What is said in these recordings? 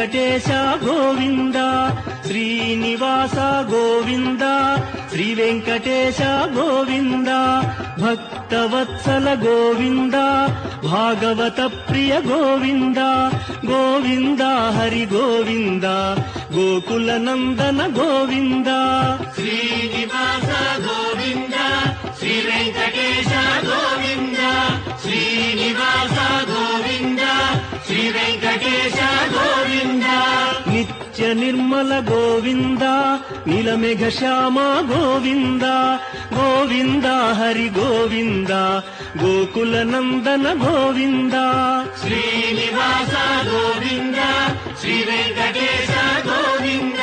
వెంకటేశ గోవింద శ్రీనివాస గోవింద శ్రీ వెంకటేశ గోవింద భక్తవత్సల గోవింద భాగవత ప్రియ గోవింద గోవింద హరి గోవింద గోకుల నందన గోవింద శ్రీనివాస గోవింద శ్రీ వెంకటేశ గోవింద శ్రీనివాస గోవింద శ్రీ వెంకటేశ గోవింద నిత్య నిర్మల గోవింద నీలమేఘ శ్యామ గోవింద గోవింద హరి గోవింద గోకుల నందన గోవింద శ్రీనివాస గోవింద శ్రీ వెంకటేశ గోవింద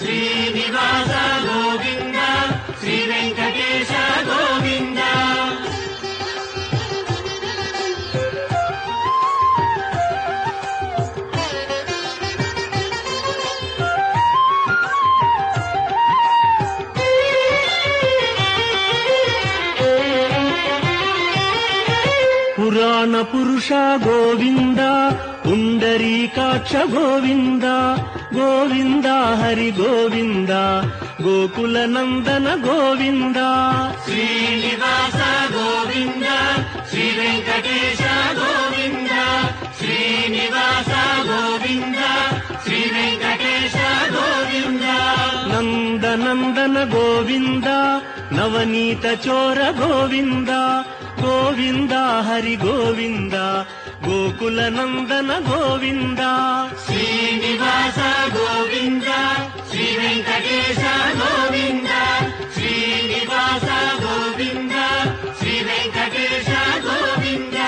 శ్రీనివాస గోవింద శ్రీ వెంకటేశ గోవింద పురాణ పురుష గోవింద పుండరీకాక్ష గోవింద గోవింద హరి గోవింద గోకుల నందన గోవింద శ్రీనివాస గోవింద శ్రీ వెంకటేశ గోవింద శ్రీనివాస గోవింద శ్రీ వెంకటేశ గోవింద నందనందన గోవింద నవనీత చోర గోవింద గోవింద హరి గోవింద గోకుల నందన గోవింద శ్రీనివాస గోవింద శ్రీ వెంకటేశ గోవింద శ్రీనివాస గోవింద శ్రీ వెంకటేశ గోవింద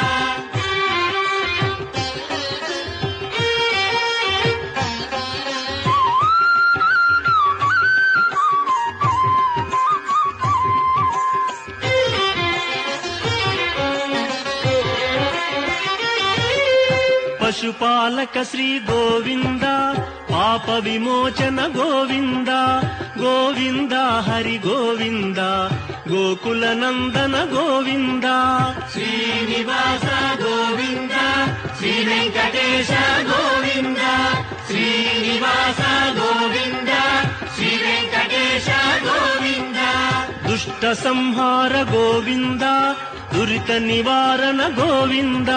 పశుపాలక శ్రీ గోవింద పాప విమోచన గోవింద గోవింద హరి గోవింద గోకుల నందన గోవింద శ్రీనివాస గోవింద శ్రీ వెంకటేశ గోవింద శ్రీనివాస గోవింద శ్రీ వెంకటేశ గోవింద దుష్ట సంహార గోవింద దురిత నివారణ గోవింద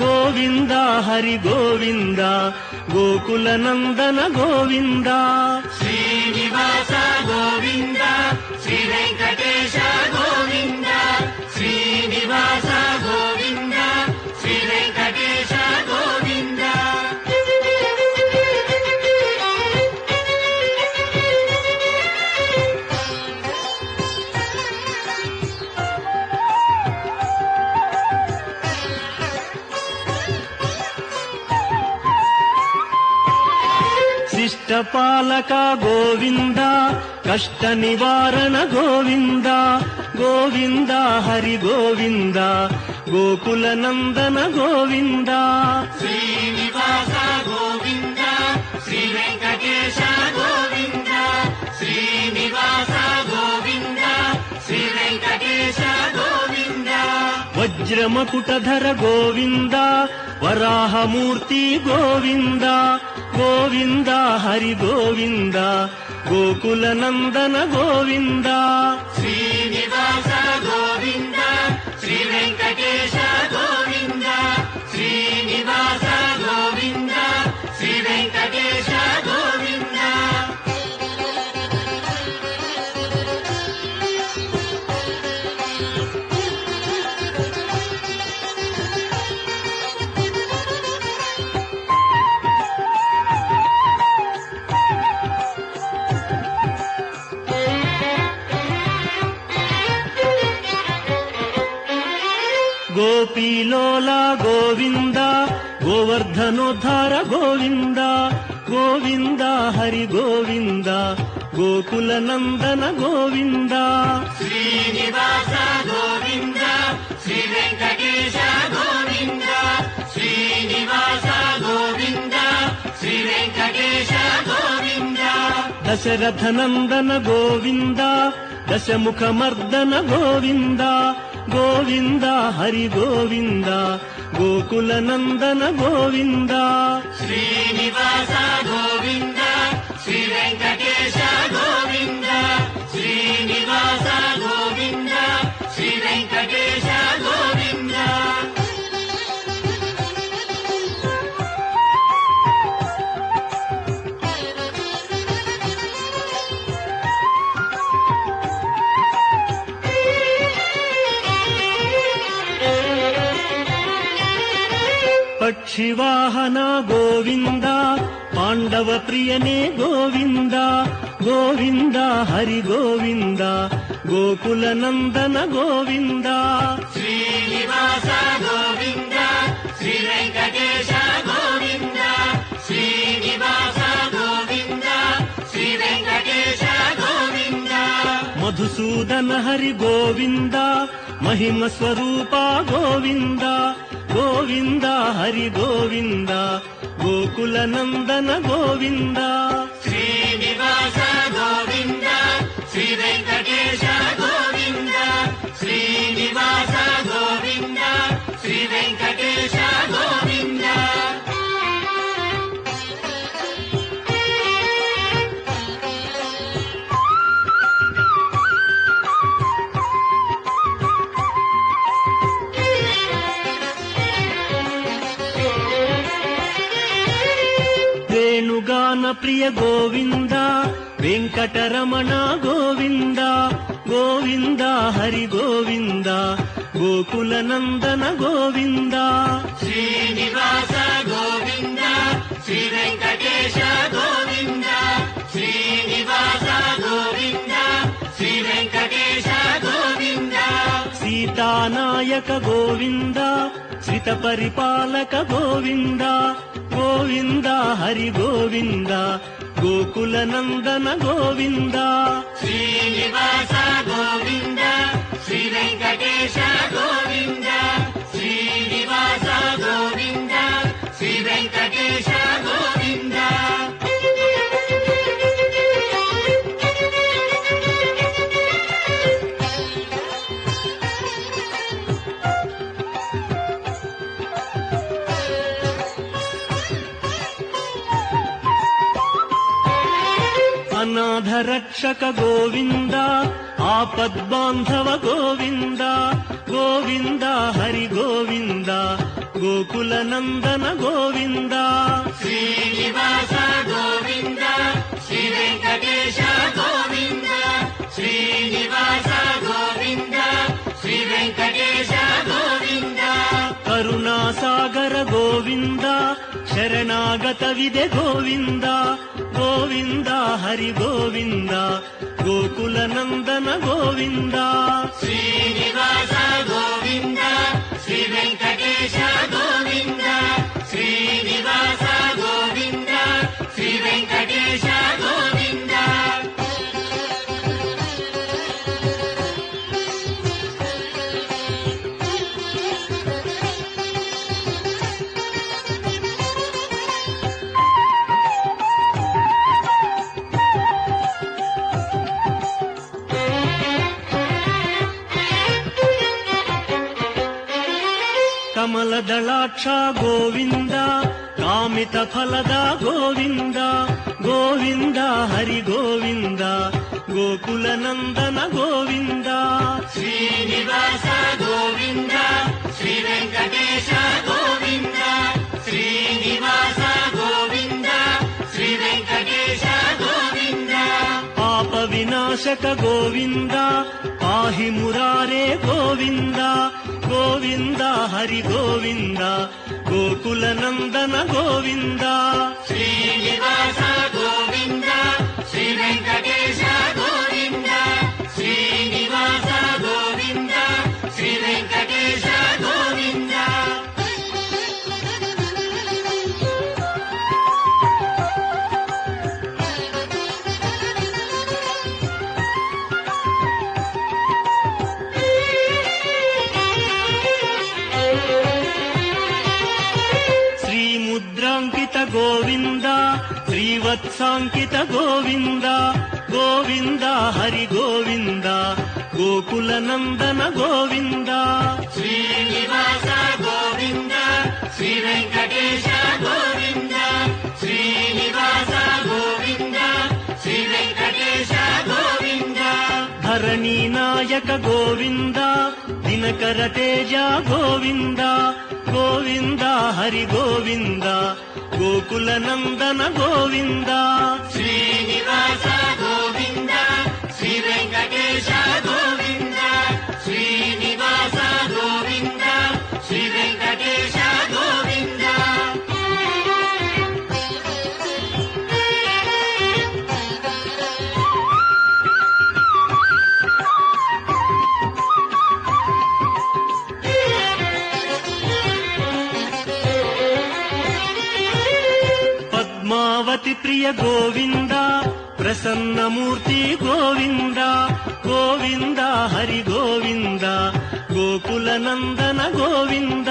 గోవింద హరి గోవింద గోకుల నందన గోవింద శ్రీనివాస గోవింద శ్రీ వెంకటేశ గోవింద శ్రీనివాస గోవింద శ్రీ వెంకటేశ గోవింద శిష్టపాలక గోవింద కష్ట నివారణ గోవింద గోవింద హరి గోవింద గోకుల నందన గోవింద శ్రీనివాస గోవింద శ్రీ వెంకటేశ గోవింద శ్రీనివాస గోవింద శ్రీ వెంకటేశ గోవింద వజ్రమకుటధర గోవింద వరాహమూర్తి గోవింద గోవింద హరి గోవింద గోకుల నందన గోవింద శ్రీనివాస గోవింద శ్రీ వెంకటేశ గోవింద శ్రీనివాస గోవింద శ్రీ వెంకటేశ గోవింద గోపీలోల గోవింద గోవర్ధనోద్ధార గోవింద గోవింద హరి గోవింద గోకుల నందన గోవింద శ్రీనివాస గోవింద శ్రీ వెంకటేశ గోవింద శ్రీనివాస గోవింద శ్రీ వెంకటేశ గోవింద దశరథ నందన గోవింద దశముఖమర్దన గోవింద గోవింద హరి గోవింద గోకుల నందన గోవింద శ్రీనివాస పక్షివాహన గోవింద పాండవ ప్రియనే గోవింద గోవింద హరి గోవింద గోకుల నందన గోవింద శ్రీనివాస గోవింద శ్రీ వెంకటేశ గోవింద శ్రీనివాస గోవింద శ్రీ వెంకటేశ గోవింద మధుసూదన హరి గోవింద మహిమ స్వరూప గోవింద గోవింద హరి గోవింద గోకుల నందన గోవింద శ్రీనివాస గోవింద శ్రీ వెంకటేశ గోవింద శ్రీనివాస గోవింద శ్రీ వెంకటేశ గోవింద వేణుగాన ప్రియ గోవింద వెంకటరమణ గోవింద గోవింద హరి గోవింద గోకుల నందన గోవింద శ్రీనివాస గోవింద శ్రీ వెంకటేశ గోవింద శ్రీనివాస గోవింద శ్రీ వెంకటేశ గోవింద సీతానాయక గోవింద శ్రిత పరిపాలక గోవింద గోవింద హరి గోవింద గోకుల నందన గోవింద శ్రీనివాస గోవింద శ్రీ వెంకటేశ గోవింద శ్రీనివాస గోవింద శ్రీ వెంకటేశ గోవింద అనాథ రక్షక గోవింద ఆపద్బాంధవ గోవింద గోవింద హరి గోవింద గోకుల నందన గోవింద శ్రీనివాస గోవింద శ్రీ వెంకటేశ గోవింద శ్రీనివాస గోవింద శ్రీ వెంకటేశ గోవింద కరుణాసాగర గోవింద శరణాగత విదే గోవింద గోవింద హరి గోవింద గోకుల నందన గోవింద శ్రీనివాస గోవింద శ్రీ వెంకటేశ గోవింద శ్రీనివాస గోవింద శ్రీ వెంకటేశ గోవింద కమలదళాక్ష గోవింద కామిత ఫలద గోవింద గోవింద హరి గోవింద గోకుల నందన గోవింద శ్రీనివాస గోవింద శ్రీ వెంకటేశ గోవింద శ్రీనివాస గోవింద శ్రీ వెంకటేశ గోవింద పాప వినాశక గోవింద పాహి మురారే గోవింద గోవింద హరి గోవింద గోకుల నందన గోవింద శ్రీనివాస గోవింద శ్రీ వెంకటేశ గోవింద శ్రీనివాస గోవింద శ్రీ వెంకటేశ గోవింద శ్రీముద్రాంకిత గోవింద శ్రీవత్సాంకిత గోవింద గోవింద హరి గోవింద గోకుల నందన గోవింద శ్రీనివాస గోవింద శ్రీ వెంకటేశ గోవింద శ్రీనివాస గోవింద శ్రీ వెంకటేశ గోవింద ధరణీ నాయక గోవింద దినకర తేజ గోవింద గోవింద హరి గోవింద గోకుల నందన గోవింద శ్రీనివాస గోవింద శ్రీ వెంకటేశ గోవింద శ్రీనివాస గోవింద శ్రీ వెంకటేశ గోవింద భక్తి ప్రియ గోవింద ప్రసన్నమూర్తి గోవింద గోవింద హరి గోవింద గోకుల నందన గోవింద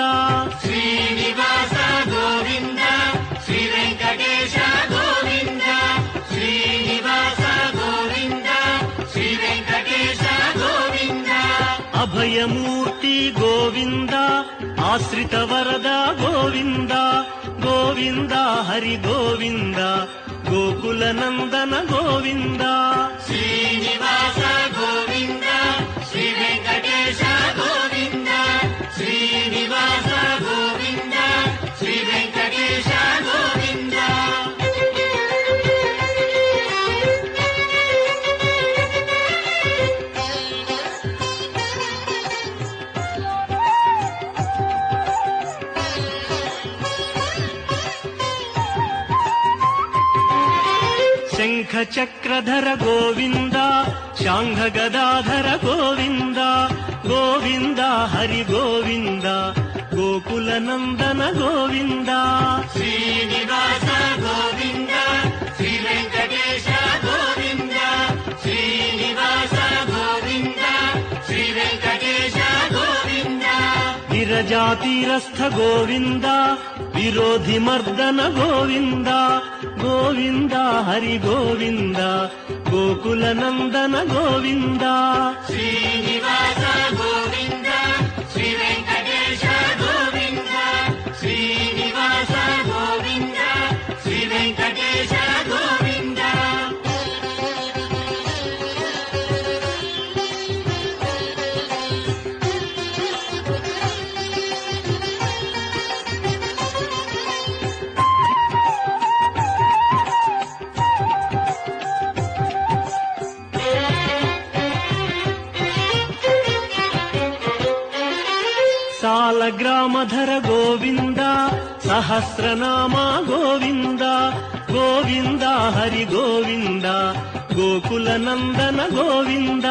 శ్రీనివాస గోవింద శ్రీ వెంకటేశ గోవింద శ్రీనివాస గోవింద శ్రీ వెంకటేశ గోవింద అభయమూర్తి గోవింద ఆశ్రిత వరద గోవింద గోవింద హరి గోవింద గోకుల నందన గోవింద శ్రీనివాస గోవింద శ్రీ వెంకటేశ గోవింద శ్రీనివాస గోవింద శ్రీ వెంకటేశ గోవింద శంఖ చక్రధర గోవింద శాంఘ గదాధర గోవింద గోవింద హరి గోవింద గోకుల నందన గోవింద శ్రీనివాస గోవింద శ్రీ వెంకటేశ గోవింద శ్రీనివాస గోవింద శ్రీ వెంకటేశ గోవింద విరజాతీరస్థ గోవింద విరోధి మర్దన గోవింద గోవింద హరి గోవింద గోకుల నందన గోవింద శ్రీనివాస గోవింద శ్రీ వెంకటేశ గోవింద శ్రీనివాస గోవింద శ్రీ వెంకటేశ గోవింద సాలగ్రామధర గోవింద సహస్రనామ గోవింద గోవింద హరి గోవింద గోకుల నందన గోవింద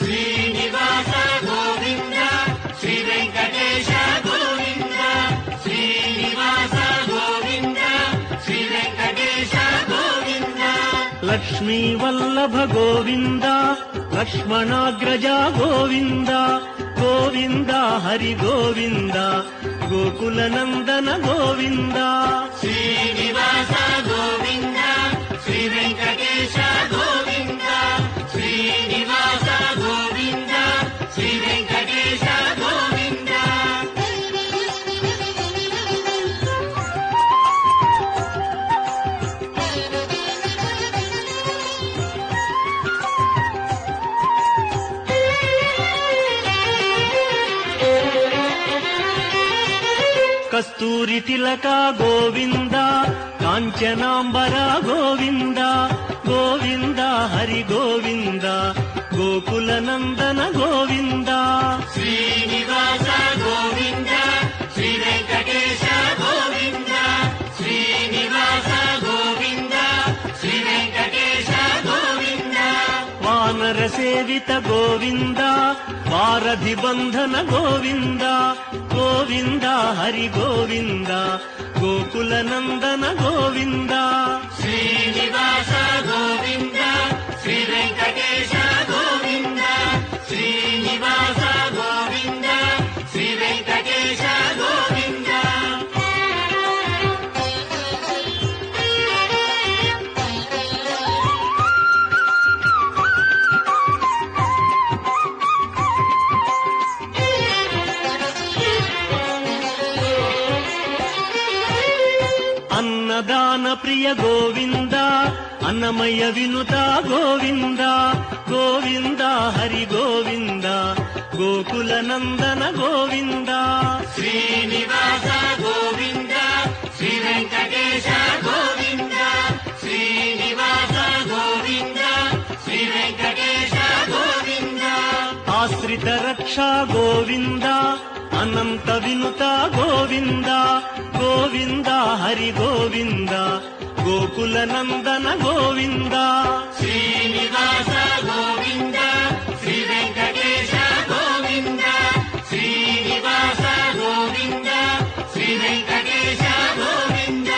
శ్రీనివాస గోవింద శ్రీ వెంకటేశ గోవింద శ్రీనివాస గోవింద శ్రీ వెంకటేశ గోవింద లక్ష్మీ వల్లభ గోవింద లక్ష్మణాగ్రజ గోవింద గోవింద హరి గోవింద గోకుల నందన గోవింద శ్రీనివాస గోవింద శ్రీ వెంకటేశ గోవింద శ్రీనివాస గోవింద శ్రీ వెంకటేశ గోవింద కస్తూరి తిలక గోవింద కాంచనాంబర గోవింద గోవింద హరి గోవింద గోకుల నందన గోవింద శ్రీనివాస గోవింద శ్రీ వెంకటేశ గోవింద శ్రీనివాస గోవింద శ్రీ వెంకటేశ గోవింద వానర సేవిత గోవింద వారధి బంధన గోవింద గోవింద హరి గోవింద గోకుల నందన గోవింద శ్రీనివాస గోవింద శ్రీ వెంకటేశ గోవింద శ్రీనివాస గోవింద శ్రీ వెంకటేశ గోవింద అన్నదాన ప్రియ గోవింద అన్నమయ వినుత గోవింద గోవింద హరి గోవింద గోకుల నందన గోవింద శ్రీనివాస గోవింద శ్రీ వెంకటేశ గోవింద శ్రీనివాస గోవింద శ్రీ వెంకటేశ గోవింద ఆశ్రిత రక్ష గోవింద అనంత వినుత గోవింద గోవింద హరి గోవింద గోకుల నందన గోవింద శ్రీనివాస గోవింద శ్రీ వెంకటేశ గోవింద శ్రీనివాస గోవింద శ్రీ వెంకటేశ గోవింద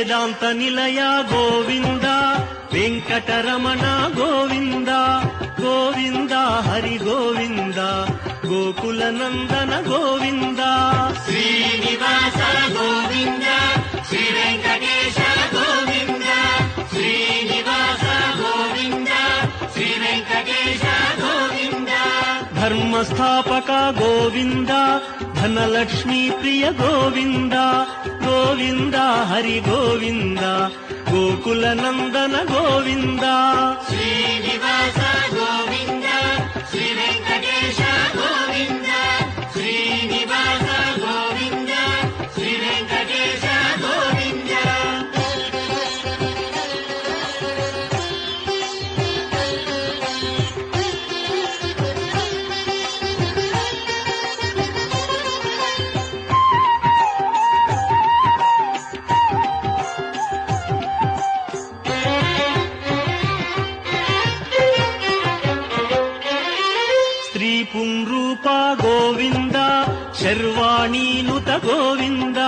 ವೇದಾಂತ ನಿಲಯ ಗೋವಿಂದ ವೆಂಕಟರಮಣ ಗೋವಿಂದ ಗೋವಿಂದ ಹರಿ ಗೋವಿಂದ ಗೋಕುಲ ನಂದನ ಗೋವಿಂದ ಶ್ರೀನಿವಾಸ ಗೋವಿಂದ ಶ್ರೀ ವೆಂಕಟೇಶ ಗೋವಿಂದ ಶ್ರೀನಿವಾಸ ಗೋವಿಂದ ಶ್ರೀ ವೆಂಕಟೇಶ ಗೋವಿಂದ ಧರ್ಮಸ್ಥಾಪಕ ಗೋವಿಂದ ಧನಲಕ್ಷ್ಮೀ ಪ್ರಿಯ ಗೋವಿಂದ ಗೋವಿಂದ ಹರಿ ಗೋವಿಂದ ಗೋಕುಲ ನಂದನ ಗೋವಿಂದ ಶ್ರೀನಿವಾಸ ಗೋವಿಂದ ಶ್ರೀ ವೆಂಕಟೇಶ ಗೋವಿಂದ ಶ್ರೀನಿವಾಸ ಗೋವಿಂದ ಶ್ರೀ ವೆಂಕಟೇಶ ಗೋವಿಂದ ಸ್ತ್ರೀ ಪುಂರೂಪ ಗೋವಿಂದ ಶರ್ವಾಣೀನುತ ಗೋವಿಂದ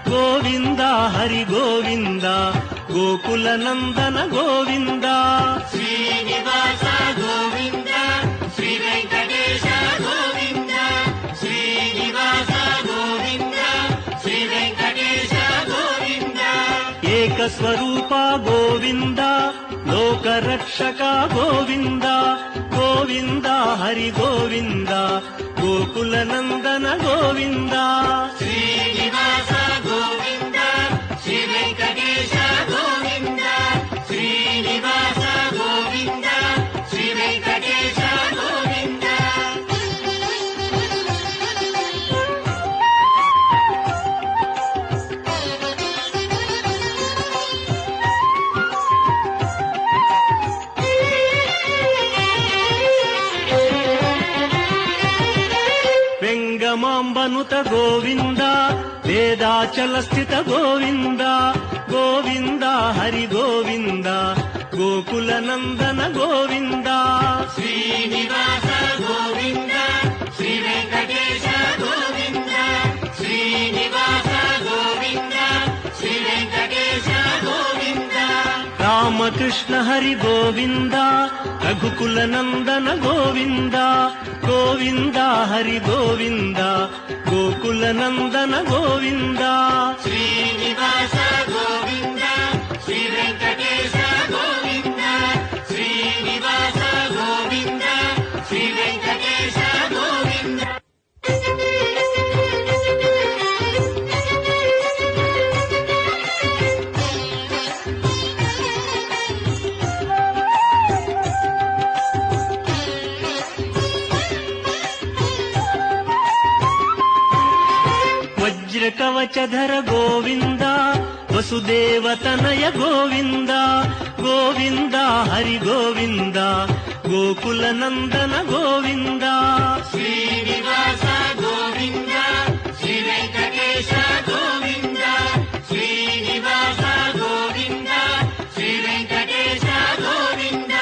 ಗೋವಿಂದ ಹರಿ ಗೋವಿಂದ ಗೋಕುಲ ನಂದನ ಗೋವಿಂದ ಶ್ರೀನಿವಾಸ ಗೋವಿಂದ ಶ್ರೀ ವೆಂಕಟೇಶ ಗೋವಿಂದ ಶ್ರೀನಿವಾಸ ಗೋವಿಂದ ಶ್ರೀ ವೆಂಕಟೇಶ ಗೋವಿಂದ ಏಕಸ್ವರೂಪ ಗೋವಿಂದ ಲೋಕರಕ್ಷಕ ಗೋವಿಂದ ಗೋವಿಂದ ಹರಿ ಗೋವಿಂದ ಗೋಕುಲ ನಂದನ ಗೋವಿಂದ ಶ್ರೀನಿವಾಸ ಗೋವಿಂದ ಶ್ರೀ ವೆಂಕಟೇಶ ಗೋವಿಂದ ಶ್ರೀನಿವಾಸ ಗೋವಿಂದ ಶ್ರೀ ವೆಂಕಟೇಶ ಗೋವಿಂದ ವೆಂಗಮಾಂಬನುತ ಗೋವಿಂದ ವೇದಾಚಲ ಸ್ಥಿತ ಗೋವಿಂದ ಗೋವಿಂದ ಹರಿ ಗೋವಿಂದ ಗೋಕುಲ ನಂದನ ಗೋವಿಂದ ಶ್ರೀನಿವಾಸ ಗೋವಿಂದ ಶ್ರೀ ವೆಂಕಟೇಶ ಗೋವಿಂದ ಶ್ರೀನಿವಾಸ ಗೋವಿಂದ ಶ್ರೀ ವೆಂಕಟೇಶ ಗೋವಿಂದ ರಾಮಕೃಷ್ಣ ಹರಿ ಗೋವಿಂದ ರಘುಕುಲ ನಂದನ ಗೋವಿಂದ ಗೋವಿಂದ ಹರಿ ಗೋವಿಂದ ಗೋಕುಲ ನಂದನ ಗೋವಿಂದ ಶ್ರೀನಿವಾಸ ಗೋವಿಂದ ಶ್ರೀ ವೆಂಕಟೇಶ ಗೋವಿಂದ ಶ್ರೀನಿವಾಸ ಗೋವಿಂದ ಶ್ರೀ ವೆಂಕಟೇಶ ಗೋವಿಂದ ವಜ್ರ ಕವಚಧರ ಗೋವಿಂದ ವಸುದೇವತನಯ ಗೋವಿಂದ ಗೋವಿಂದ ಹರಿ ಗೋವಿಂದ ಗೋಕುಲ ನಂದನ ಗೋವಿಂದ ಶ್ರೀನಿವಾಸ ಗೋವಿಂದ ಶ್ರೀ ವೆಂಕಟೇಶ ಗೋವಿಂದ ಶ್ರೀನಿವಾಸ ಗೋವಿಂದ ಶ್ರೀ ವೆಂಕಟೇಶ ಗೋವಿಂದ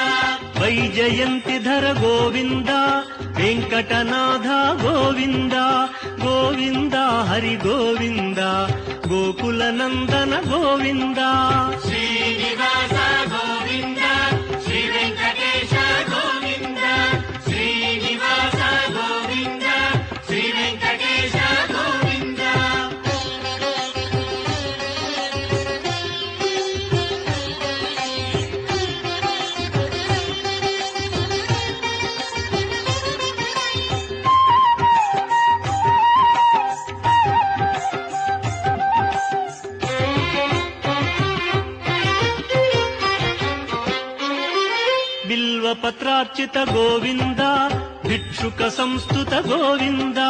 ವೈಜಯಂತಿಧರ ಗೋವಿಂದ ವೆಂಕಟನಾಥ ಗೋವಿಂದ ಗೋವಿಂದ ಹರಿ ಗೋವಿಂದ ಗೋಕುಲ ನಂದನ ಗೋವಿಂದ ಶ್ರೀನಿವಾಸ ಗೋವಿಂದ ಶ್ರೀ ವೆಂಕಟೇಶ ಗೋವಿಂದ ಶ್ರೀನಿವಾಸ ಗೋವಿಂದ ಶ್ರೀ ವೆಂಕಟೇಶ ಗೋವಿಂದ ಬಿಲ್ವಪತ್ರಾರ್ಚಿತ ಗೋವಿಂದ ಭಿಕ್ಷುಕ ಸಂಸ್ತುತ ಗೋವಿಂದ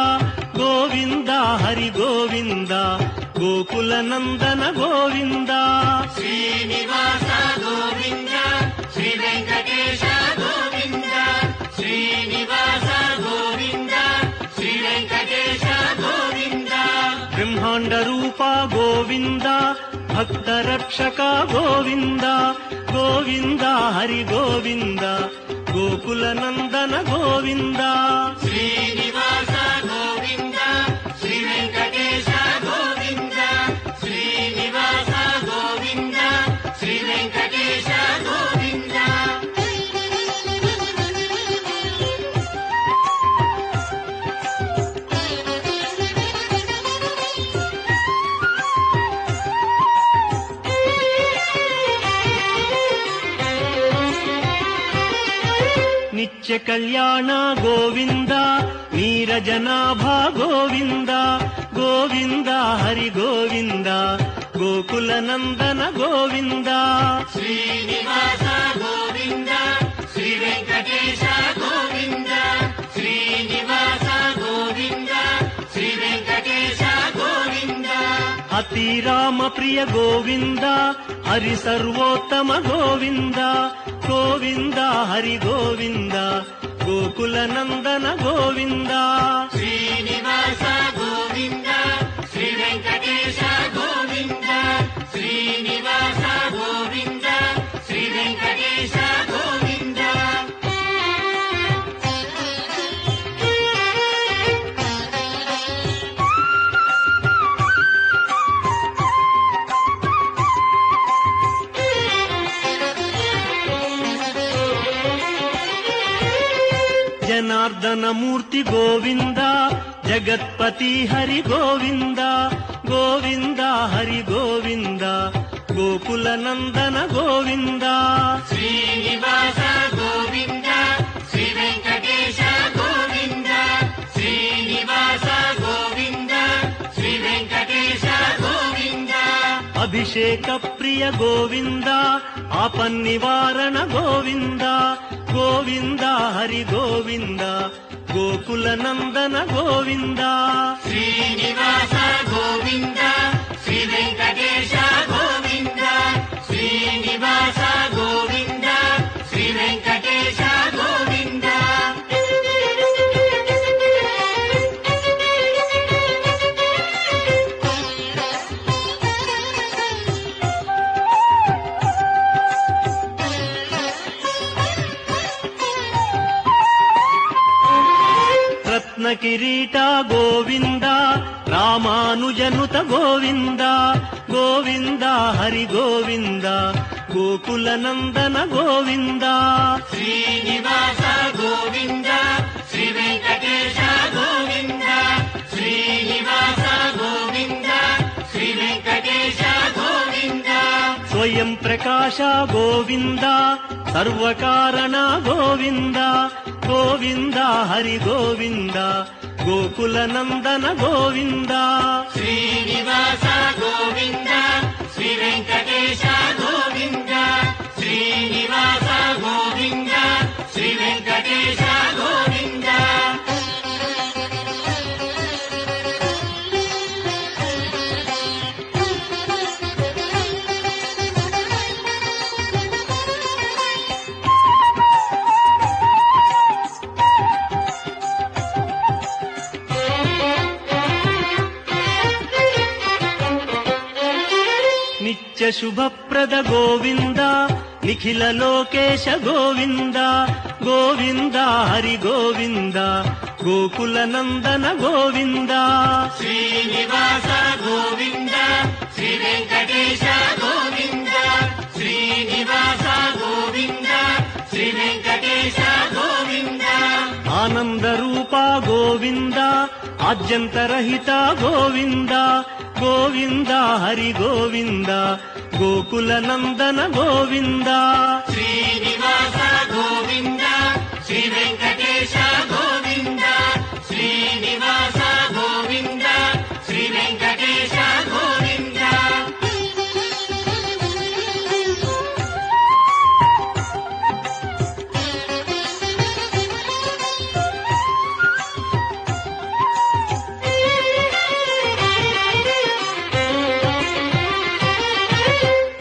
ಗೋವಿಂದ ಹರಿ ಗೋವಿಂದ ಗೋಕುಲ ನಂದನ ಗೋವಿಂದ ಶ್ರೀನಿವಾಸ ಗೋವಿಂದ ಶ್ರೀ ವೆಂಕಟೇಶ ಗೋವಿಂದ ಶ್ರೀನಿವಾಸ ಗೋವಿಂದ ಶ್ರೀ ವೆಂಕಟೇಶ ಗೋವಿಂದ ಬ್ರಹ್ಮಾಂಡ ರೂಪ ಗೋವಿಂದ ಭಕ್ತ ರಕ್ಷಕ ಗೋವಿಂದ ಗೋವಿಂದ ಹರಿ ಗೋವಿಂದ ಗೋಕುಲ ನಂದನ ಗೋವಿಂದ ಶ್ರೀನಿವಾಸ ಗೋವಿಂದ ಶ್ರೀ ವೆಂಕಟೇಶ ಗೋವಿಂದ ಶ್ರೀನಿವಾಸ ಗೋವಿಂದ ನಿತ್ಯ ಕಲ್ಯಾಣ ಗೋವಿಂದ ನೀರಜನಾಭ ಗೋವಿಂದ ಗೋವಿಂದ ಹರಿ ಗೋವಿಂದ ಗೋಕುಲ ನಂದನ ಗೋವಿಂದ ಶ್ರೀನಿವಾಸ ಗೋವಿಂದ ಶ್ರೀ ವೆಂಕಟೇಶ ಗೋವಿಂದ ಶ್ರೀನಿವಾಸ ಗೋವಿಂದ ಶ್ರೀ ವೆಂಕಟೇಶ ಗೋವಿಂದ ಅತಿ ರಾಮ ಪ್ರಿಯ ಗೋವಿಂದ ಹರಿ ಸರ್ವೋತ್ತಮ ಗೋವಿಂದ ಗೋವಿಂದ ಹರಿ ಗೋವಿಂದ ಗೋಕುಲ ನಂದನ ಗೋವಿಂದ ಶ್ರೀನಿವಾಸ ಗೋವಿಂದ ಶ್ರೀ ವೆಂಕಟೇಶ ಗೋವಿಂದ ಶ್ರೀನಿವಾಸ ಗೋವಿಂದ ಶ್ರೀ ವೆಂಕಟೇಶ ಗೋವಿಂದ ಜನಾರ್ದನ ಮೂರ್ತಿ ಗೋವಿಂದ ಜಗತ್ಪತಿ ಹರಿ ಗೋವಿಂದ ಗೋವಿಂದ ಹರಿ ಗೋವಿಂದ ಗೋಕುಲ ನಂದನ ಗೋವಿಂದ ಶ್ರೀನಿವಾಸ ಗೋವಿಂದ ಶ್ರೀ ವೆಂಕಟೇಶ ಗೋವಿಂದ ಶ್ರೀನಿವಾಸ ಗೋವಿಂದ ಶ್ರೀ ವೆಂಕಟೇಶ ಗೋವಿಂದ ಅಭಿಷೇಕ ಪ್ರಿಯ ಗೋವಿಂದ ಆಪನ್ನಿವಾರಣ ಗೋವಿಂದ ಗೋವಿಂದ ಹರಿ ಗೋವಿಂದ ಗೋಕುಲ ನಂದನ ಗೋವಿಂದ ಶ್ರೀನಿವಾಸ ಗೋವಿಂದ ಶ್ರೀ ವೆಂಕಟೇಶ ಗೋವಿಂದ ಶ್ರೀನಿವಾಸ ಗೋವಿಂದ ಶ್ರೀ ವೆಂಕಟೇಶ ಗೋವಿಂದ ರತ್ನ ಕಿರೀಟ ಗೋವಿಂದ ರಾಮಾನುಜನುತ ಗೋವಿಂದ ಗೋವಿಂದ ಹರಿ ಗೋವಿಂದ ಗೋಕುಲ ನಂದನ ಗೋವಿಂದ ಶ್ರೀನಿವಾಸ ಗೋವಿಂದ ಶ್ರೀ ವೆಂಕಟೇಶ ಗೋವಿಂದ ಶ್ರೀನಿವಾಸ ಗೋವಿಂದ ಶ್ರೀ ವೆಂಕಟೇಶ ಗೋವಿಂದ ಸ್ವಯಂ ಪ್ರಕಾಶ ಗೋವಿಂದ ಸರ್ವಕಾರಣ ಗೋವಿಂದ ಗೋವಿಂದ ಹರಿ ಗೋವಿಂದ ಗೋಕುಲ ನಂದನ ಗೋವಿಂದ ಶ್ರೀನಿವಾಸ ಗೋವಿಂದ ಶ್ರೀ ವೆಂಕಟೇಶ ಗೋವಿಂದ ಶ್ರೀನಿವಾಸ ಗೋವಿಂದ ಶ್ರೀ ವೆಂಕಟೇಶ ಗೋವಿಂದ ನಿತ್ಯ ಶುಭಪ್ರದ ಗೋವಿಂದ ನಿಖಿಲ ಲೋಕೇಶ ಗೋವಿಂದ ಗೋವಿಂದ ಹರಿ ಗೋವಿಂದ ಗೋಕುಲ ನಂದನ ಗೋವಿಂದ ಶ್ರೀನಿವಾಸ ಗೋವಿಂದ ಶ್ರೀ ವೆಂಕಟೇಶ ಗೋವಿಂದ ಶ್ರೀನಿವಾಸ ಗೋವಿಂದ ಶ್ರೀ ವೆಂಕಟೇಶ ಗೋವಿಂದ ಆನಂದ ರೂಪ ಗೋವಿಂದ ಆದ್ಯಂತರಹಿತ ಗೋವಿಂದ ಗೋವಿಂದ ಹರಿ ಗೋವಿಂದ ಗೋಕುಲ ನಂದನ ಗೋವಿಂದ ಶ್ರೀನಿವಾಸ ಗೋವಿಂದ ಶ್ರೀ ವೆಂಕಟೇಶ ಗೋವಿಂದ ಶ್ರೀನಿವಾಸ ಗೋವಿಂದ ಶ್ರೀ ವೆಂಕಟೇಶ ಗೋವಿಂದ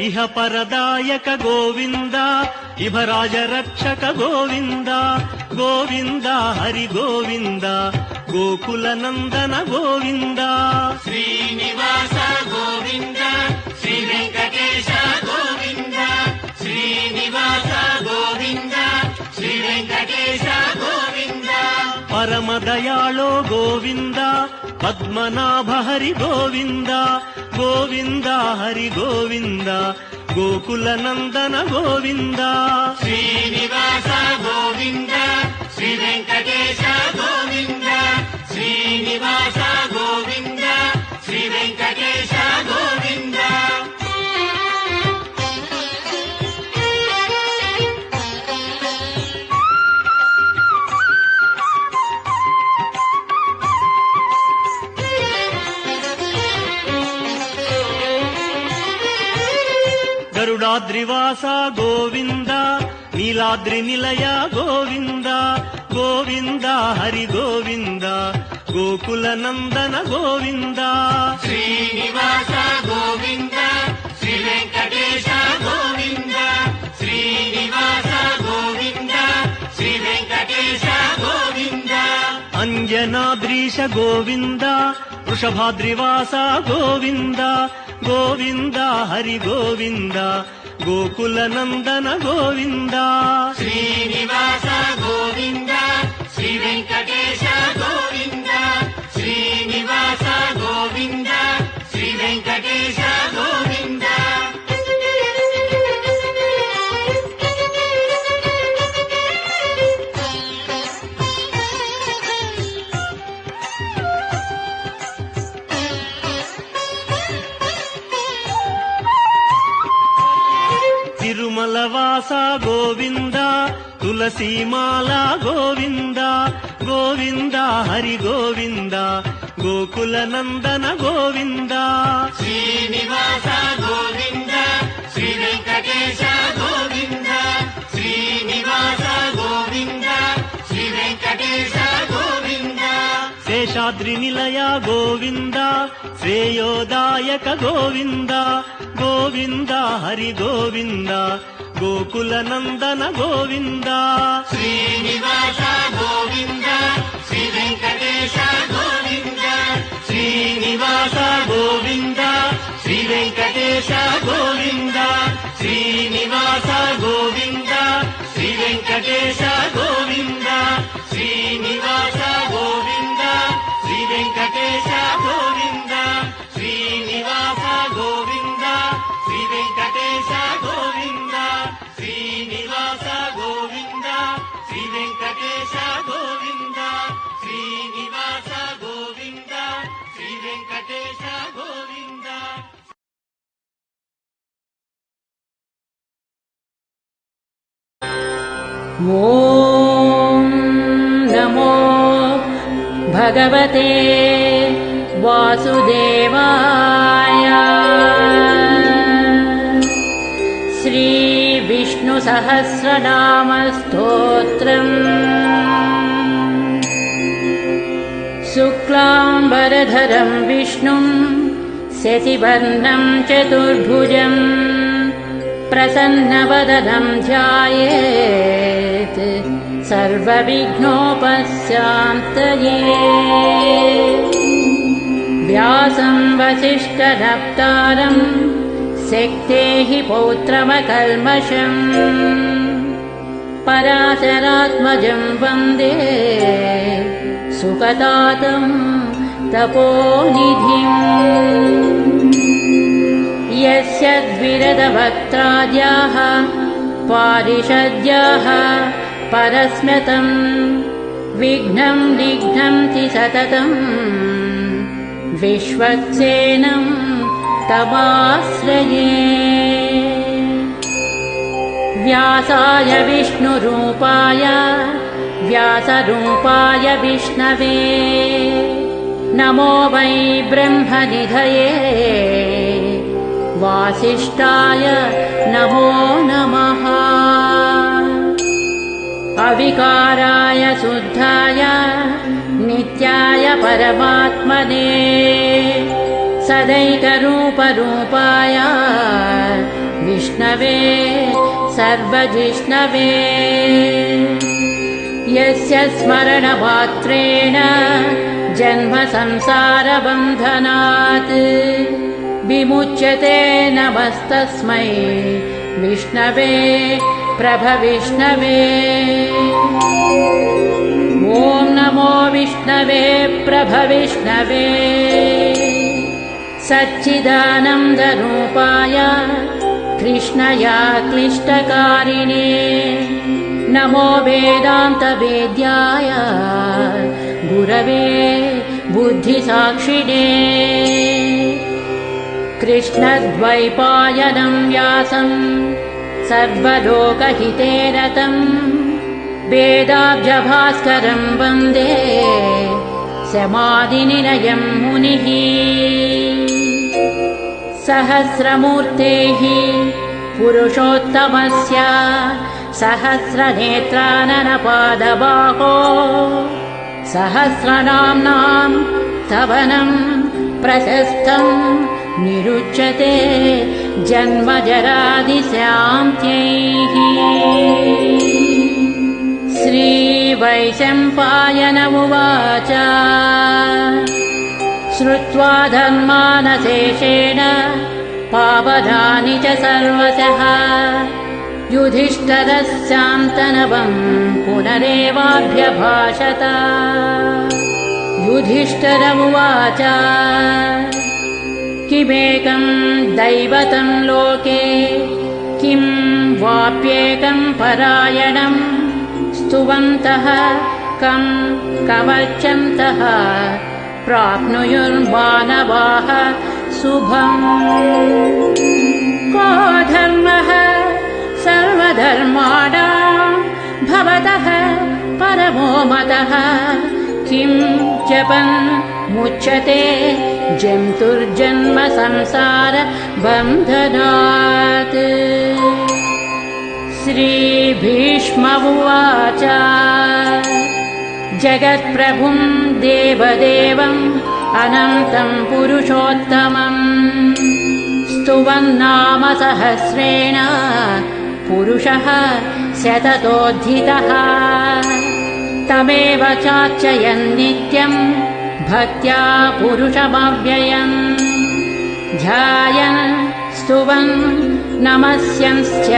ಇಹ ಪರದಾಯಕ ಗೋವಿಂದ ಇಭರಾಜ ರಕ್ಷಕ ಗೋವಿಂದ ಗೋವಿಂದ ಹರಿ ಗೋವಿಂದ ಗೋಕುಲ ನಂದನ ಗೋವಿಂದ ಶ್ರೀನಿವಾಸ ಗೋವಿಂದ ಶ್ರೀ ವೆಂಕಟೇಶ ಗೋವಿಂದ ಶ್ರೀನಿವಾಸ ಗೋವಿಂದ ಶ್ರೀ ವೆಂಕಟೇಶ ಗೋವಿಂದ ಪರಮ ದಯಾಳೋ ಗೋವಿಂದ ಪದ್ಮನಾಭ ಹರಿ ಗೋವಿಂದ ಗೋವಿಂದ ಹರಿ ಗೋವಿಂದ ಗೋಕುಲ ನಂದನ ಗೋವಿಂದ ಶ್ರೀನಿವಾಸ ಗೋವಿಂದ ಶ್ರೀ ವೆಂಕಟೇಶ ಗೋವಿಂದ ಶ್ರೀನಿವಾಸ ಗೋವಿಂದ ಶ್ರೀ ವೆಂಕಟೇಶ ಗೋವಿಂದ गरुडाद्रिवासा गोविन्द नीलाद्रिनिलय गोविन्द गोविन्द हरि गोविन्द गोकुलनन्दन गोविन्द श्रीनिवास गोविन्द श्रीवेङ्कटेश गोविन्द श्रीनिवास गोविन्द श्रीवेङ्कटेश गोविन्द अञ्जनाद्रीश गोविन्द वृषभाद्रिवास गोविन्द गोविन्द हरि गोविन्द गोकुलनन्दन गोविन्द श्रीनिवास गोविन्द श्रीवेङ्कटेश गोविन्द श्रीनिवास गोविन्द श्रीवेङ्कटेश गोविन्द तिरुमलवास गोविन्द तुलसीमाला गोविन्द गोविन्द हरि गोविन्द गोकुलनन्दन गोविन्द श्रीनिवास गोविन्द श्रीवेङ्कटेश गोविन्द श्रीनिवास गोविन्द श्रीवेङ्कटेश गोविन्द शेषाद्रिनिलय गोविन्द श्रेयोदायक गोविन्द गोविन्द हरि गोविन्द गोकुलनन्दन गोविन्द श्रीनिवास गोविन्द श्रीवेङ्कटेश गोविन्द श्रीनिवास गोविन्द श्रीवेङ्कटेश गोविन्द श्रीनिवास गोविन्द श्रीवेङ्कटेश गोविन्द श्रीनिवास गोविन्द श्रीवेङ्कटेश गोविन्द श्रीनिवास गोविन्द श्रीवेङ्कटेश गोविन्द श्रीनिवास गोविन्द श्रीवेङ्कटेश गोविन्द श्रीनिवास गोविन्द श्रीवेङ्कटेश गोविन्द ॐ नमो भगवते वासुदेवाय श्रीविष्णुसहस्रनामस्तोत्रम् शुक्लाम्बरधरं विष्णुं शशिवर्णं चतुर्भुजं प्रसन्नवदनं ध्यायेत् सर्वविघ्नोपशान्तये व्यासं वसिष्ठनप्तारं शक्तेः पौत्रमकल्मषम् पराशरात्मजं वन्दे सुखदातं तपोनिधिम् यस्य द्विरदवक्त्राद्याः पारिषद्याः परस्म्यतं विघ्नं निघ्नन्ति सततं विश्वक्सेनं तमाश्रये व्यासाय विष्णुरूपाय व्यासरूपाय विष्णवे नमो वै ब्रह्मनिधये वासिष्ठाय नमो नमः अविकाराय शुद्धाय नित्याय परमात्मने सदैकरूपरूपाय विष्णवे सर्वजिष्णवे यस्य स्मरणमात्रेण जन्म संसारबन्धनात् विमुच्यते नमस्तस्मै विष्णवे प्रभविष्णवे ॐ नमो विष्णवे प्रभविष्णवे सच्चिदानन्दरूपाय कृष्णया क्लिष्टकारिणे नमो वेदान्तवेद्याय गुरवे बुद्धिसाक्षिणे कृष्णद्वैपायनं व्यासं सर्वलोकहिते रतं वेदाब्जभास्करं वन्दे समाधिनिलयं मुनिः सहस्रमूर्तेः पुरुषोत्तमस्य सहस्रनेत्राननपादबाहो सहस्रनाम्नां स्तवनं प्रशस्तम् निरुच्यते जन्मजरादिशान्त्यैः। श्रीवैशम्पायन उवाच श्रुत्वा धर्मानशेषेण पावनानि च सर्वशः युधिष्ठिरस्यान्तनवम् पुनरेवाभ्यभाषत। युधिष्ठिर उवाच किमेकं दैवतं लोके किं वाप्येकं परायणं स्तुवन्तः कं कवचन्तः प्राप्नुयुर्मानवाः शुभम्। को धर्मः सर्वधर्माणां भवतः परमो मतः किं जपन् मुच्यते जन्तुर्जन्म संसार बन्धनात्। श्रीभीष्म उवाच जगत्प्रभुं देवदेवम् अनन्तं पुरुषोत्तमम् स्तुवन्नाम सहस्रेण पुरुषः शततोऽधिकः तमेव चार्चयन् नित्यम् भक्त्या पुरुषमव्ययम् ध्यायन् स्तुवन् नमस्यंश्च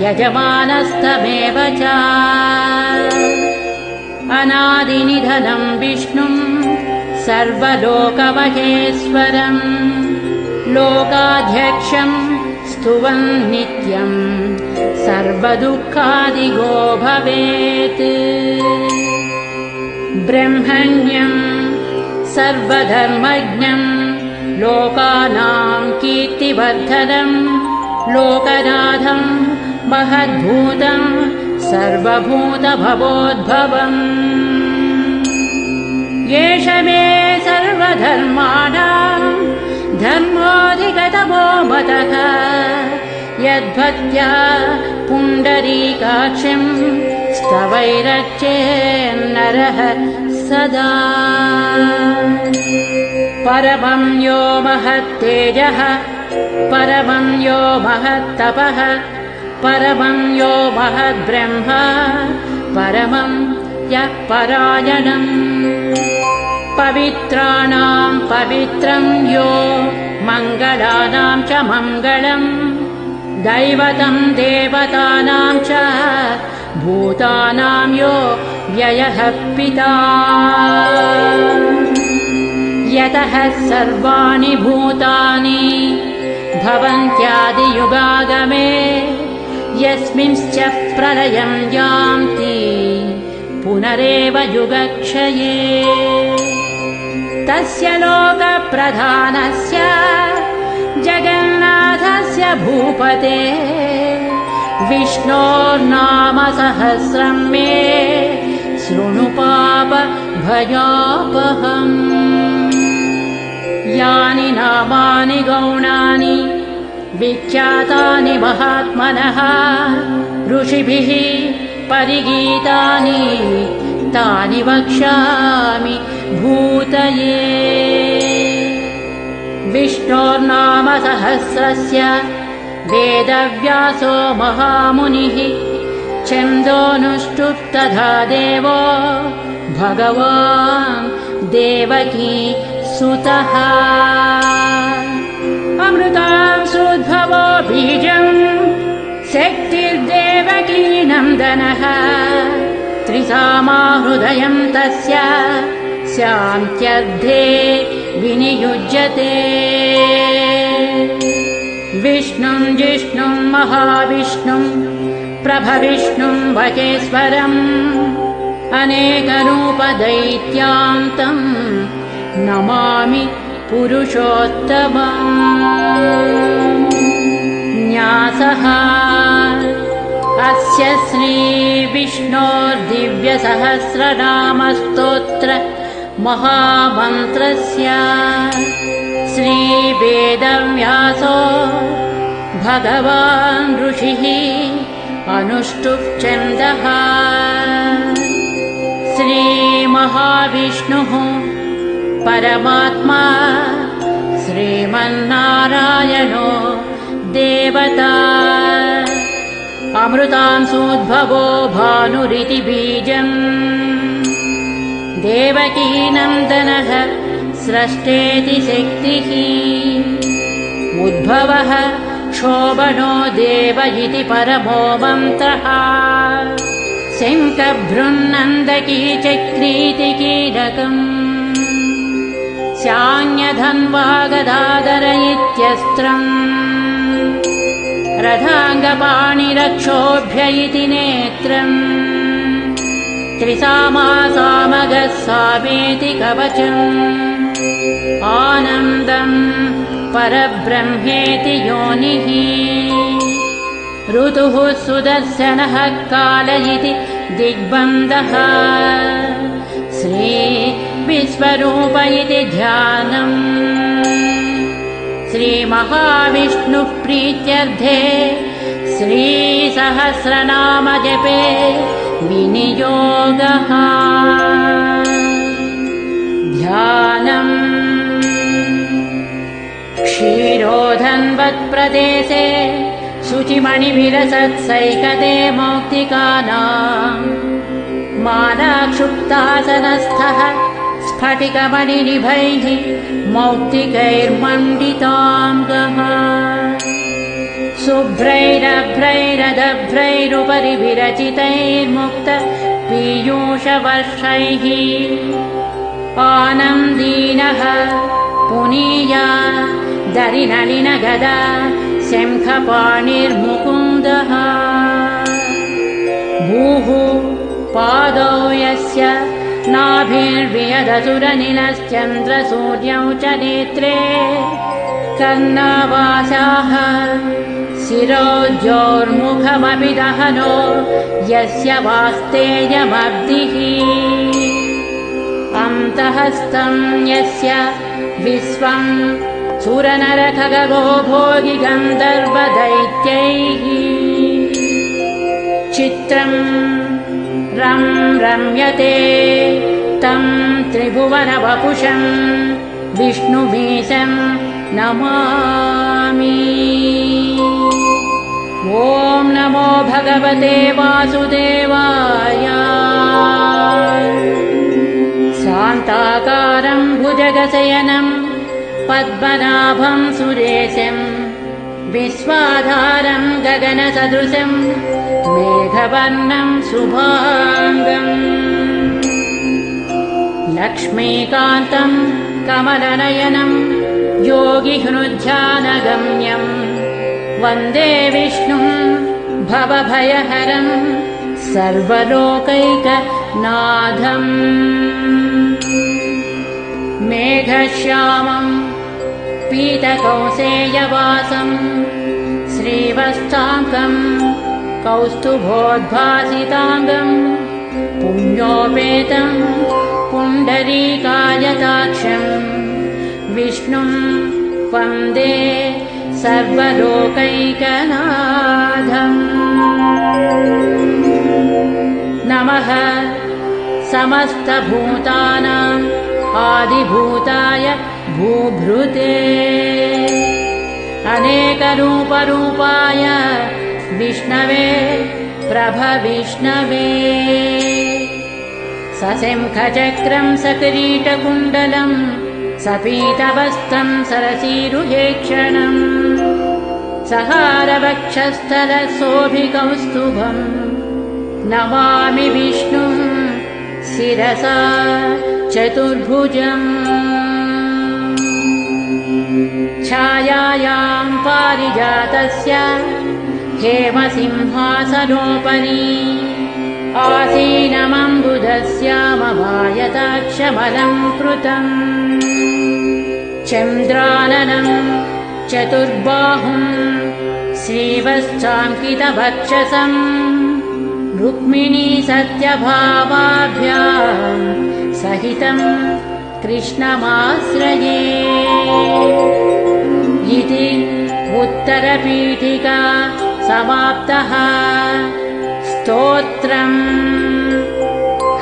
यजमानस्तमेव च। अनादिनिधनं विष्णुं सर्वलोकमहेश्वरम् लोकाध्यक्षं स्तुवन् नित्यम् सर्वदुःखादिगो भवेत्। ब्रह्मण्यं सर्वधर्मज्ञं लोकानां कीर्तिवर्धनं लोकनाथं महद्भूतं सर्वभूतभवोद्भवम् एष मे सर्वधर्माणां धर्मोऽधिगतमो मतः यद्भक्त्या पुण्डरीकाक्षं स्तवैरर्चेन्नरः सदा। परमं यो महत्तेजः परमं यो महत्तपः परमं यो महद्ब्रह्म परमं यः परायणम् पवित्राणां पवित्रं यो मङ्गलानां च मङ्गलम् दैवतं देवतानां च भूतानां यो व्ययः पिता यतः सर्वाणि भूतानि भवन्त्यादियुगागमे यस्मिंश्च प्रलयं यान्ति पुनरेव युगक्षये तस्य लोकप्रधानस्य जगन्नाथस्य भूपते विष्णोर्नाम सहस्रं मे शृणु पापभयापहम्। यानि नामानि गौणानि विख्यातानि महात्मनः ऋषिभिः परिगीतानि तानि वक्ष्यामि भूतये। विष्णोर्नाम सहस्रस्य वेदव्यासो महामुनिः छन्दोनुष्टुप्तधा देवो भगवान् देवकी सुतः। अमृतांशोद्भवो बीजम् शक्तिर्देवकी नन्दनः त्रिसामा हृदयं तस्य शान्त्यर्थे विनियुज्यते। विष्णुं जिष्णुं महाविष्णुं प्रभविष्णुं वचेश्वरम् अनेकरूपदैत्यान्तं नमामि पुरुषोत्तमम्। न्यासः अस्य श्रीविष्णोर्दिव्यसहस्रनामस्तोत्र महामन्त्रस्य श्रीवेदव्यासो भगवान् ऋषिः अनुष्टुप् छन्दः श्रीमहाविष्णुः परमात्मा श्रीमन्नारायणो देवता अमृतांसूद्भवो भानुरिति बीजम् देवकीनन्दनः स्रष्टेति शक्तिः उद्भवः शोभनो देव इति परमो मन्त्रः शङ्खभृन्नन्दकी चक्रीति कीलकम् स्यान्यधन्वागदाधर इत्यस्त्रम् रथाङ्गपाणिरक्षोभ्य इति नेत्रम् त्रिसामासामगः सामेति कवचम् आनन्दम् परब्रह्मेति योनिः ऋतुः सुदर्शनः काल इति दिग्बन्धः श्रीविश्वरूप इति ध्यानम् श्रीमहाविष्णुः प्रीत्यर्थे श्रीसहस्रनामजपे विनियोगः ध्यानम् क्षीरोधन्वत्प्रदेशे शुचिमणिभिरसत्सैकते मौक्तिकानाम् मालाक्षुप्तासनस्थः स्फटिकमणिनिभैः मौक्तिकैर्मण्डिताङ्गः शुभ्रैरभ्रैरदभ्रैरुपरि विरचितैर्मुक्त पीयूषवर्षैः आनन्दीनः पुनीया दरिनलिनगदा शङ्खपाणिर्मुकुन्दः भूः पादौ यस्य नाभिर्वियदसुरनिलश्चन्द्रसूर्यौ च नेत्रे कर्णावासाः शिरोज्योर्मुखमपि दहनो यस्य वास्तेयमब्धिः अन्तःस्थं यस्य विश्वं सुरनरखगो भोगि गन्धर्वदैत्यैः चित्रम् रम्यते तं त्रिभुवनवपुषम् विष्णुमीशं नमामि। ॐ नमो भगवते वासुदेवाय। शान्ताकारं भुजगशयनं पद्मनाभं सुरेशं विश्वाधारं गगनसदृशं मेघवर्णं शुभाङ्गम् लक्ष्मीकान्तं कमलनयनं योगिहृद्ध्यानगम्यं वन्दे विष्णुं भवभयहरं सर्वलोकैकनाथम् मेघश्यामं पीतकौसेयवासं श्रीवत्साङ्गं कौस्तुभोद्भासिताङ्गं पुण्योपेतं पुण्डरीकायताक्षं विष्णुं वन्दे सर्वलोकैकनाथम्। नमः समस्तभूतानाम् आदिभूताय भूभृते अनेकरूपरूपाय विष्णवे प्रभविष्णवे सशङ्खचक्रं सकिरीटकुण्डलं सपीतवस्त्रं सरसीरुहेक्षणम् सहारवक्षस्थलशोभिकौस्तुभम् नमामि विष्णुं शिरसा चतुर्भुजम् छायायां पारिजातस्य हेमसिंहासनोपरि आसीनमम्बुधस्यामभायताक्षमलं कृतम् चन्द्राननं चतुर्बाहुं श्रीवत्साङ्कितवक्षसं रुक्मिणी सत्यभामाभ्यां सहितं कृष्णमाश्रये इति उत्तरपीठिका समाप्तः स्तोत्रम्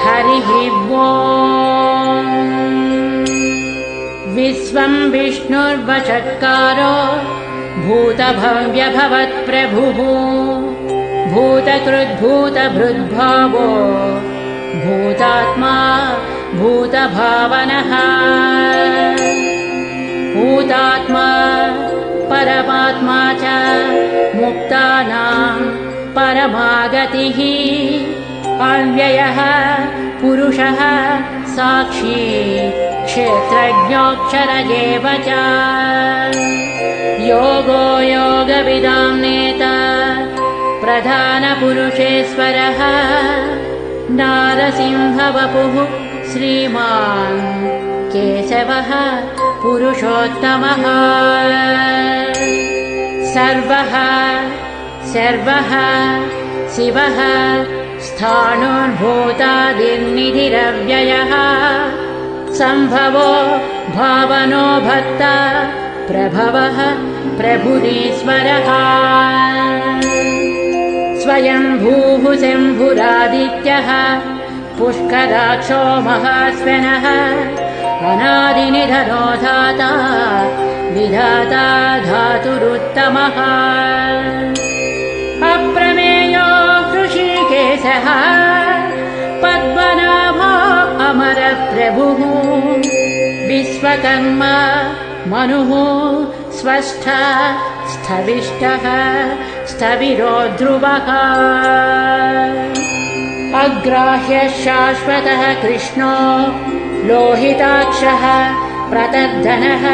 हरिः ओम् विश्वं विष्णुर्वचत्कारो भूतभव्यभवत्प्रभुः भूतकृद्भूतभृद्भावो भूतात्मा भूतभावनः भूतात्मा परमात्मा च मुक्तानां परमागतिः अव्ययः पुरुषः साक्षी क्षेत्रज्ञोऽक्षर एव च योगो योगविदां नेता प्रधानपुरुषेश्वरः नारसिंहवपुः श्रीमान् केशवः पुरुषोत्तमः सर्वः शिवः स्थाणुर्भूतादिर्निधिरव्ययः सम्भवो भावनो भर्ता प्रभवः प्रभुरीश्वरः स्वयंभूः शम्भुरादित्यः पुष्कराक्षो महास्वनः अनादिनिधनो धाता विधाता धातुरुत्तमः अप्रमेयो ऋषिकेशः पद्मनाभो अमरप्रभुः विश्वकर्मा मनुः स्वस्था स्थविष्टः स्थविरो ध्रुवः अग्राह्यः शाश्वतः कृष्णो लोहिताक्षः प्रतर्धनः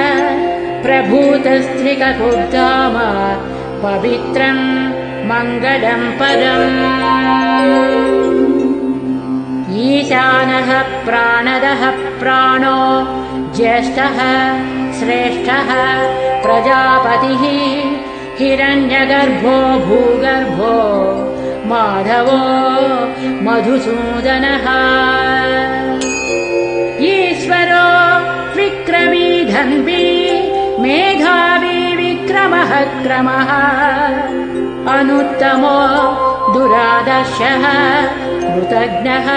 प्रभूतस्त्रिककुर्धाम पवित्रं मङ्गलं परम् ईशानः प्राणदः प्राणो ज्येष्ठः श्रेष्ठः प्रजापतिः हिरण्यगर्भो भूगर्भो माधवो मधुसूदनः ईश्वरो विक्रमी धन्वी मेधावी विक्रमः क्रमः अनुत्तमो दुरादर्शः कृतज्ञः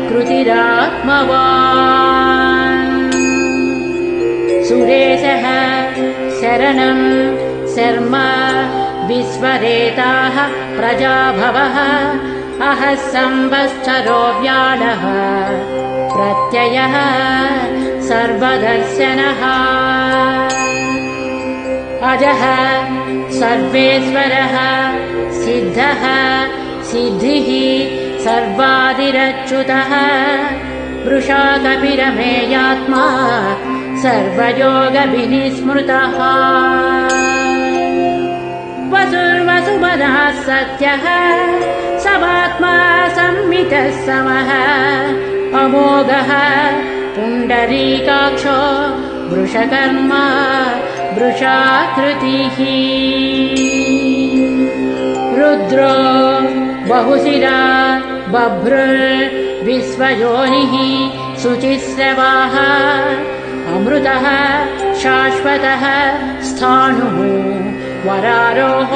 कृतिरात्मवान् सुरेशः शरणं शर्म विश्वरेताः प्रजाभवः अहः संवत्सरो व्याळः प्रत्ययः सर्वदर्शनः अजः सर्वेश्वरः सिद्धः सिद्धिः सर्वादिरच्युतः वृषा कपिरमेयात्मा सर्वयोगविनिस्मृतः वसुर्वसुमनः सत्यः समात्मा संमितः समः अमोघः पुण्डरीकाक्षो वृषकर्मा वृषाकृतिः रुद्रो बहुशिरा बभ्रुर्विश्वयोनिः शुचिस्रवाः अमृतः शाश्वतः स्थाणुः वरारोः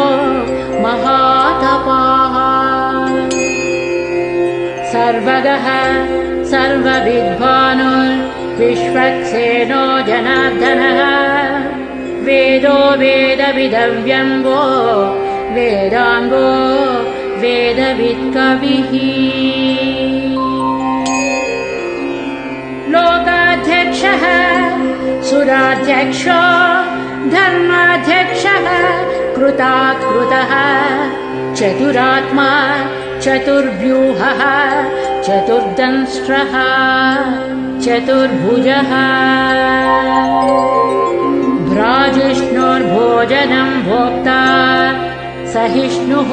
महातपाः सर्वगः सर्वविद्वानुर्विश्वक्सेनो जनार्दनः वेदो वेदविदव्यम्बो वेदाङ्गो वेदवित्कविः लोकाध्यक्षः सुराध्यक्षो धर्माध्यक्षः कृताकृतः चतुरात्मा चतुर्व्यूहः चतुर्दंष्ट्रः चतुर्भुजः भ्राजिष्णुर्भोजनं भोक्ता सहिष्णुः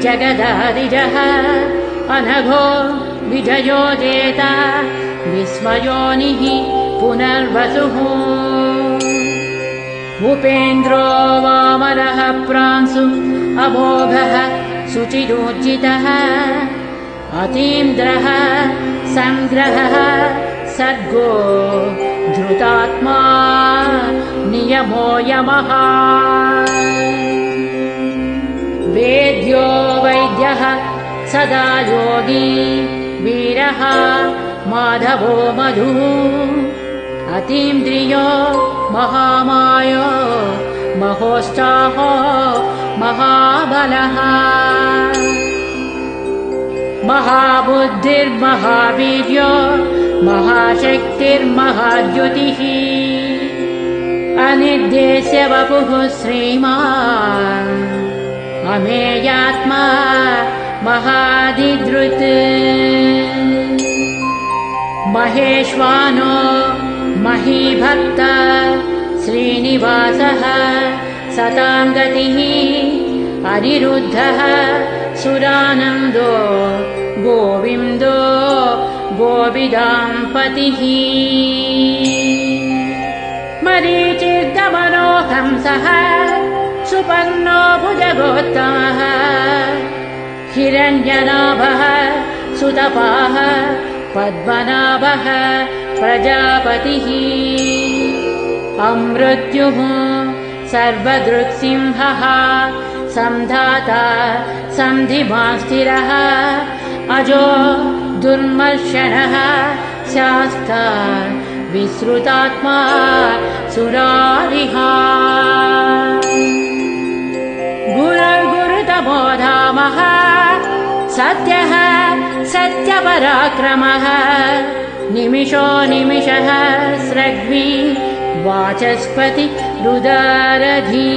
जगदादिजः अनघो विजयो जेता विस्मयोनिः पुनर्वसुः उपेन्द्रो वामरः प्रांशु अमोघः शुचिरोज्जितः अतीन्द्रः संग्रहः सर्गो धृतात्मा नियमो यमः वेद्यो वैद्यः सदा योगी वीरः माधवो मधुः अतीन्द्रियो महामायो महोत्साहो महाबलः महाबुद्धिर्महावीर्यो महाशक्तिर्महाद्युतिः अनिर्देश्य वपुः श्रीमान् अमेयात्मा महादिदृत् महेश्वानो महीभक्त श्रीनिवासः सतां गतिः अनिरुद्धः सुरानन्दो गोविन्दो गोविदाम्पतिः मरीचिर्दमनो हंसः सुपर्णो भुजगोत्तमः हिरण्यनाभः सुतपाः पद्मनाभः प्रजापतिः अमृत्युः सर्वदृक्सिंहः संधाता सन्धिमास्थिरः अजो दुर्मर्शनः शास्ता विश्रुतात्मा सुरारिः गुरुर्गुरुतमो धामः सत्यः सत्यपराक्रमः निमिषो निमिषः स्रग्वी वाचस्पति रुदारधी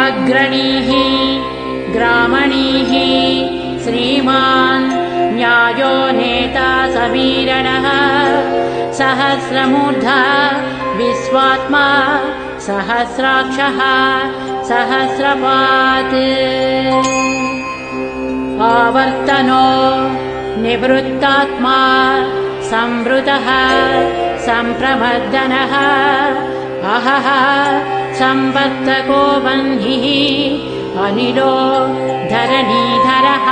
अग्रणीः ग्रामणीः श्रीमान् न्यायो नेता समीरणः सहस्रमूर्धा विश्वात्मा सहस्राक्षः सहस्रपात् आवर्तनो निवृत्तात्मा संवृतः सम्प्रमर्दनः अहः संवर्तको बह्निः अनिलो धरणीधरः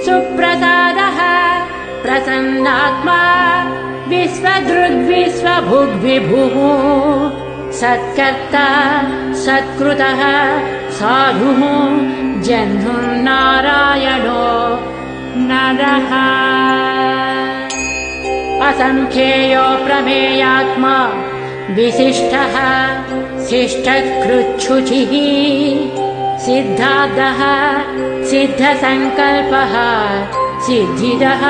सुप्रसादः प्रसन्नात्मा विश्वदृग्विश्वभुग्विभुः सत्कर्ता सत्कृतः साधुः जह्नुं नारायणो नरः असंख्येयो प्रमेयात्मा विशिष्टः शिष्टकृच्छुचिः सिद्धार्थः सिद्धसङ्कल्पः सिद्धिदः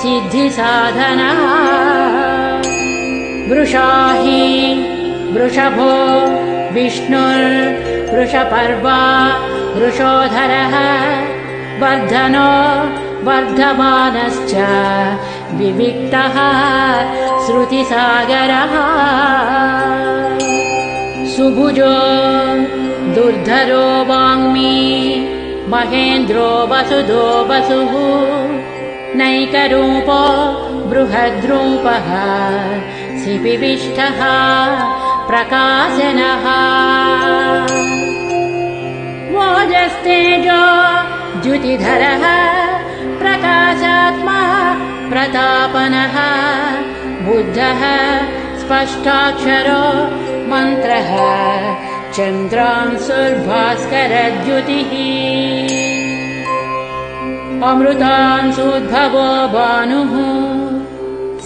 सिद्धिसाधनः वृषाहि वृषभो विष्णुर्वृषपर्वा वृषोधरः वर्धनो वर्धमानश्च विविक्तः श्रुतिसागरः सुभुजो दुर्धरो वाङ्मी महेन्द्रो वसुधो वसुः नैकरूपो बृहद्रूपः शिपिविष्टः प्रकाशनः ओजस्तेजो द्युतिधरः प्रकाशात्मा प्रतापनः बुद्धः स्पष्टाक्षरो मन्त्रः चन्द्रांशुर्भास्करद्युतिः अमृतांशुद्भवो भानुः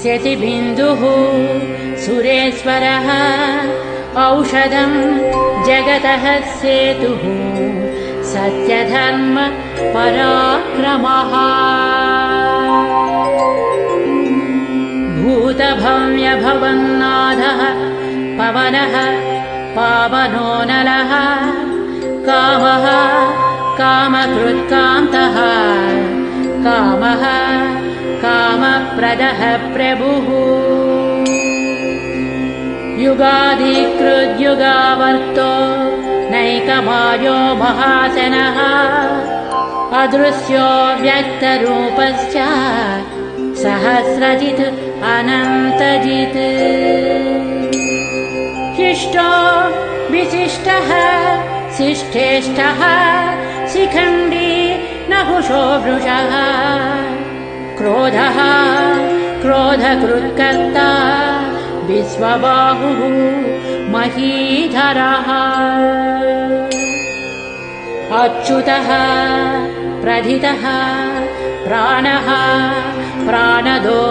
शशिबिन्दुः सुरेश्वरः औषधं जगतः सेतुः सत्यधर्म पराक्रमः भूतभव्यभवन्नाथः पवनः पावनो नलः कामः कामकृत्कान्तः कामः कामप्रदः प्रभुः युगाधिकृद्युगावर्तो नैकमायो महाशनः अदृश्यो व्यक्तरूपश्च सहस्रजित् अनन्तजित् शिष्टो विशिष्टः शिष्टेष्टः शिखण्डी नहुषो वृषः क्रोधः क्रोधकृत्कर्ता विश्वबाहुः महीधरः अच्युतः प्रथितः प्राणः प्राणदो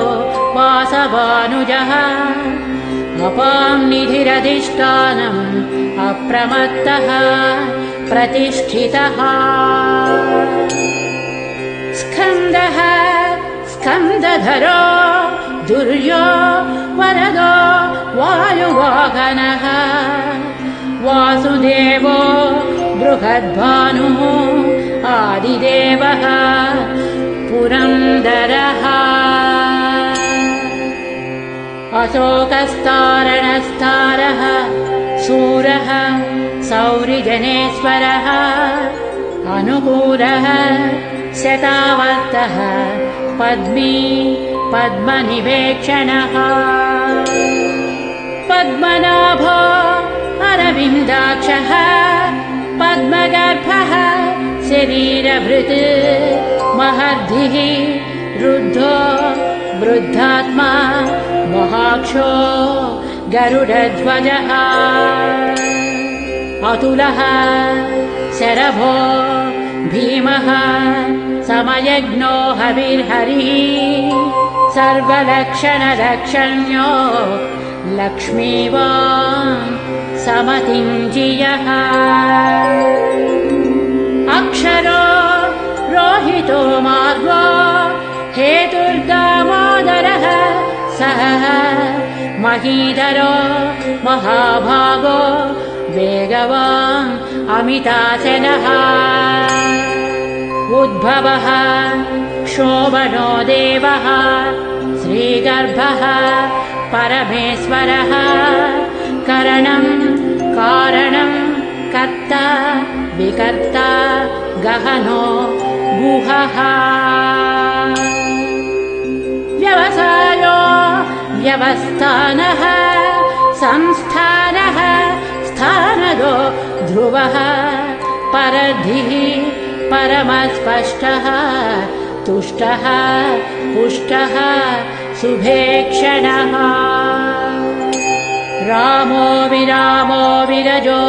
वासवानुजः अपां निधिरधिष्ठानम् अप्रमत्तः प्रतिष्ठितः स्कन्दः स्कन्दधरो दुर्यो वरदो वायुवाहनः वासुदेवो बृहद्भानुः आदिदेवः पुरन्दरः अशोकस्तारणस्तारः शूरः सौरिजनेश्वरः अनुकूलः शतावर्तः पद्मी पद्मनिवेक्षणः पद्मनाभो अरविन्दाक्षः पद्मगर्भः शरीरभृत् महर्धिः रुद्धो वृद्धात्मा महाक्षो गरुडध्वजः अतुलः शरभो भीमः समयज्ञो हविर्हरिः सर्वलक्षणलक्षण्यो लक्ष्मीवान् समतिञ्जियः अक्षरो रोहितो मार्गो हेतुर्दामोदरः सः महीधरो महाभागो वेगवान् अमिताशनः उद्भवः शोभनो देवः श्रीगर्भः परमेश्वरः करणं कारणं कर्ता विकर्ता गहनो गुहः व्यवसायो व्यवस्थानः संस्थानः स्थानदो ध्रुवः परधिः परमस्पष्टः तुष्टः पुष्टः शुभेक्षणः रामो विरामो विरजो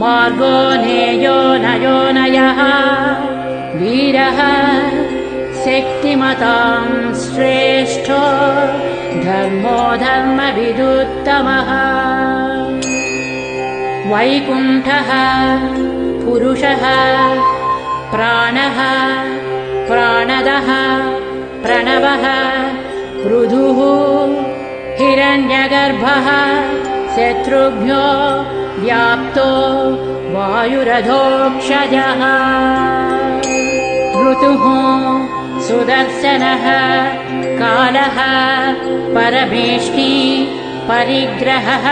मार्गो नेयो नयो नयः वीरः शक्तिमतां श्रेष्ठो धर्मो धर्मविदुत्तमः वैकुण्ठः पुरुषः प्राणः प्राणदः प्रणवः पृथुः हिरण्यगर्भः शत्रुभ्यो व्याप्तो वायुरधोक्षजः ऋतुः सुदर्शनः कालः परमेष्टि परिग्रहः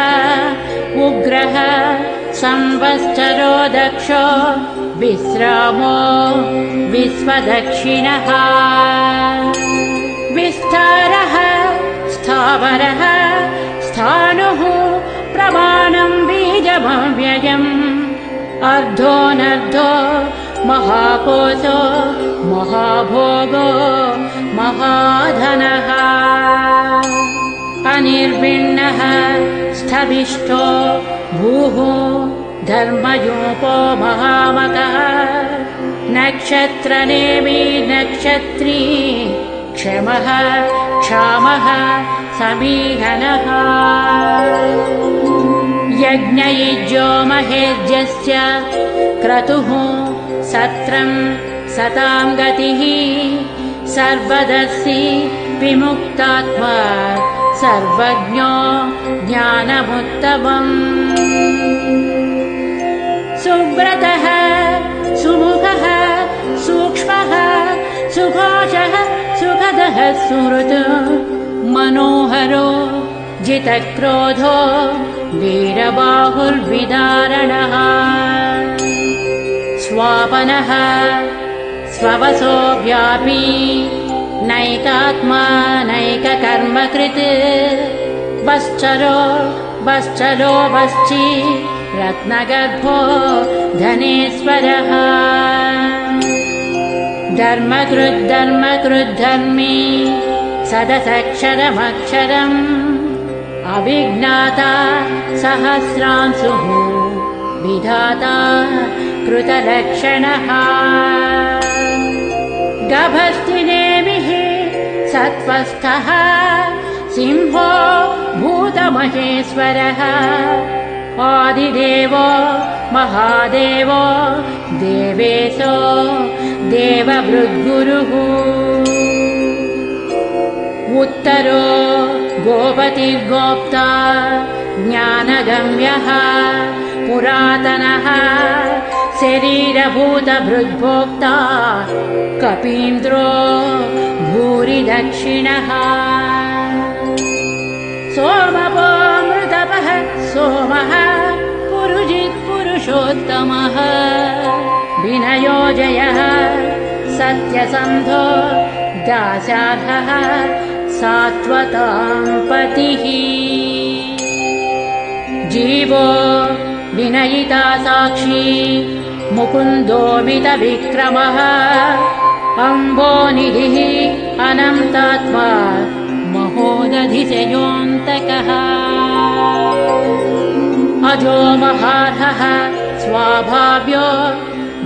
उग्रः संवत्सरो दक्षो विश्रामो विश्वदक्षिणः विस्तारः स्थावरः स्थाणुः प्रमाणं बीजमव्ययम् अर्धोऽनर्धो महाकोशो महाभोगो महाधनः अनिर्विण्णः स्थविष्ठो भूः धर्मयूपो महामकः नक्षत्रनेमि नक्षत्री क्षमः क्षामः समीहनः यज्ञयुज्यो महेज्यस्य क्रतुः सत्रं सतां गतिः सर्वदर्शी विमुक्तात्मा सर्वज्ञो ज्ञानमुत्तमम् सुव्रतः सुमुखः सूक्ष्मः सुभाषः सुखदः सुहृत् मनोहरो जितक्रोधो वीरबाहुर्विदारणः स्वापनः स्ववसो व्यापी नैकात्मा नैककर्मकृत् वश्चलो वश्ची रत्नगर्भो धनेश्वरः धर्मकृद्धर्मी सदसक्षरमक्षरम् अविज्ञाता सहस्रांशुः विधाता कृतलक्षणः गभस्तिनेमिः सत्त्वस्थः सिंहो भूतमहेश्वरः आदिदेवो महादेवो देवेशो देवभृद्गुरुः उत्तरो गोपतिर्गोप्ता ज्ञानगम्यः पुरातनः शरीरभूतभृद्भोक्ता कपीन्द्रो भूरिदक्षिणः सोमपोऽमृतपः सोमः पुरुजित्पुरुषोत्तमः विनयोजयः सत्यसन्धो दास्यार्हः सात्वतां पतिः जीवो विनयिता साक्षी मुकुन्दोमितविक्रमः अम्बोनिधिः अनन्तात्मा महोदधिशयोऽन्तकः अजो महार्हः स्वाभाव्यो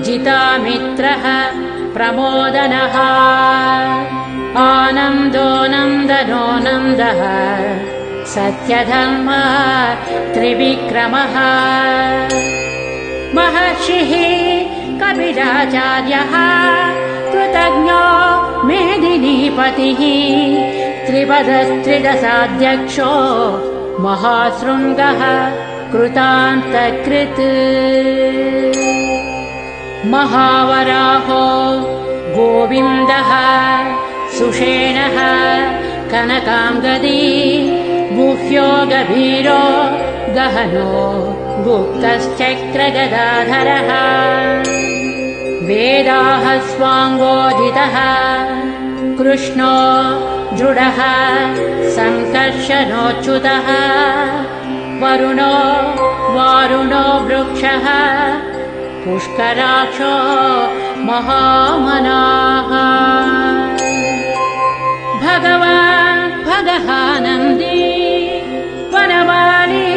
जितामित्रः प्रमोदनः आनन्दो नन्दनो नन्दः सत्यधर्म त्रिविक्रमः महर्षिः कपिलाचार्यः कृतज्ञो मेदिनीपतिः त्रिपदस्त्रिदशाध्यक्षो महाशृङ्गः कृतान्तकृत् महावराहो गोविन्दः सुषेणः कनकाङ्गदी गुह्यो गभीरो गहनो गुप्तश्चक्रगदाधरः वेदाः स्वाङ्गोदितः कृष्णो दृढः सङ्कर्षणोच्युतः वरुणो वारुणो वृक्षः पुष्कराक्षो महामनाः भगवान् भगहानन्दी वनमाली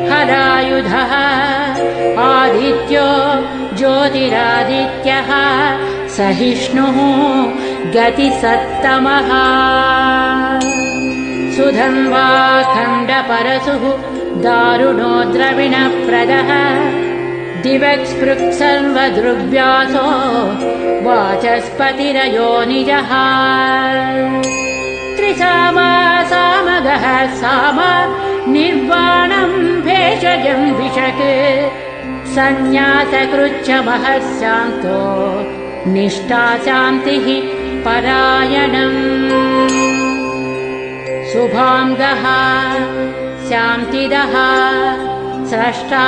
हरायुधः आदित्यो ज्योतिरादित्यः सहिष्णुः गतिसत्तमः सुधन्वा खण्डपरशुः दारुणो द्रविणप्रदः दिवक्स्पृक्सर्वदृग्व्यासो वाचस्पतिरयो निजः त्रिसामा सामगः साम निर्वाणम् भेषजम् विशक् सन्न्यासकृच्छमः शान्तो निष्ठा शान्तिः परायणम् शुभाङ्गः शान्तिदः स्रष्टा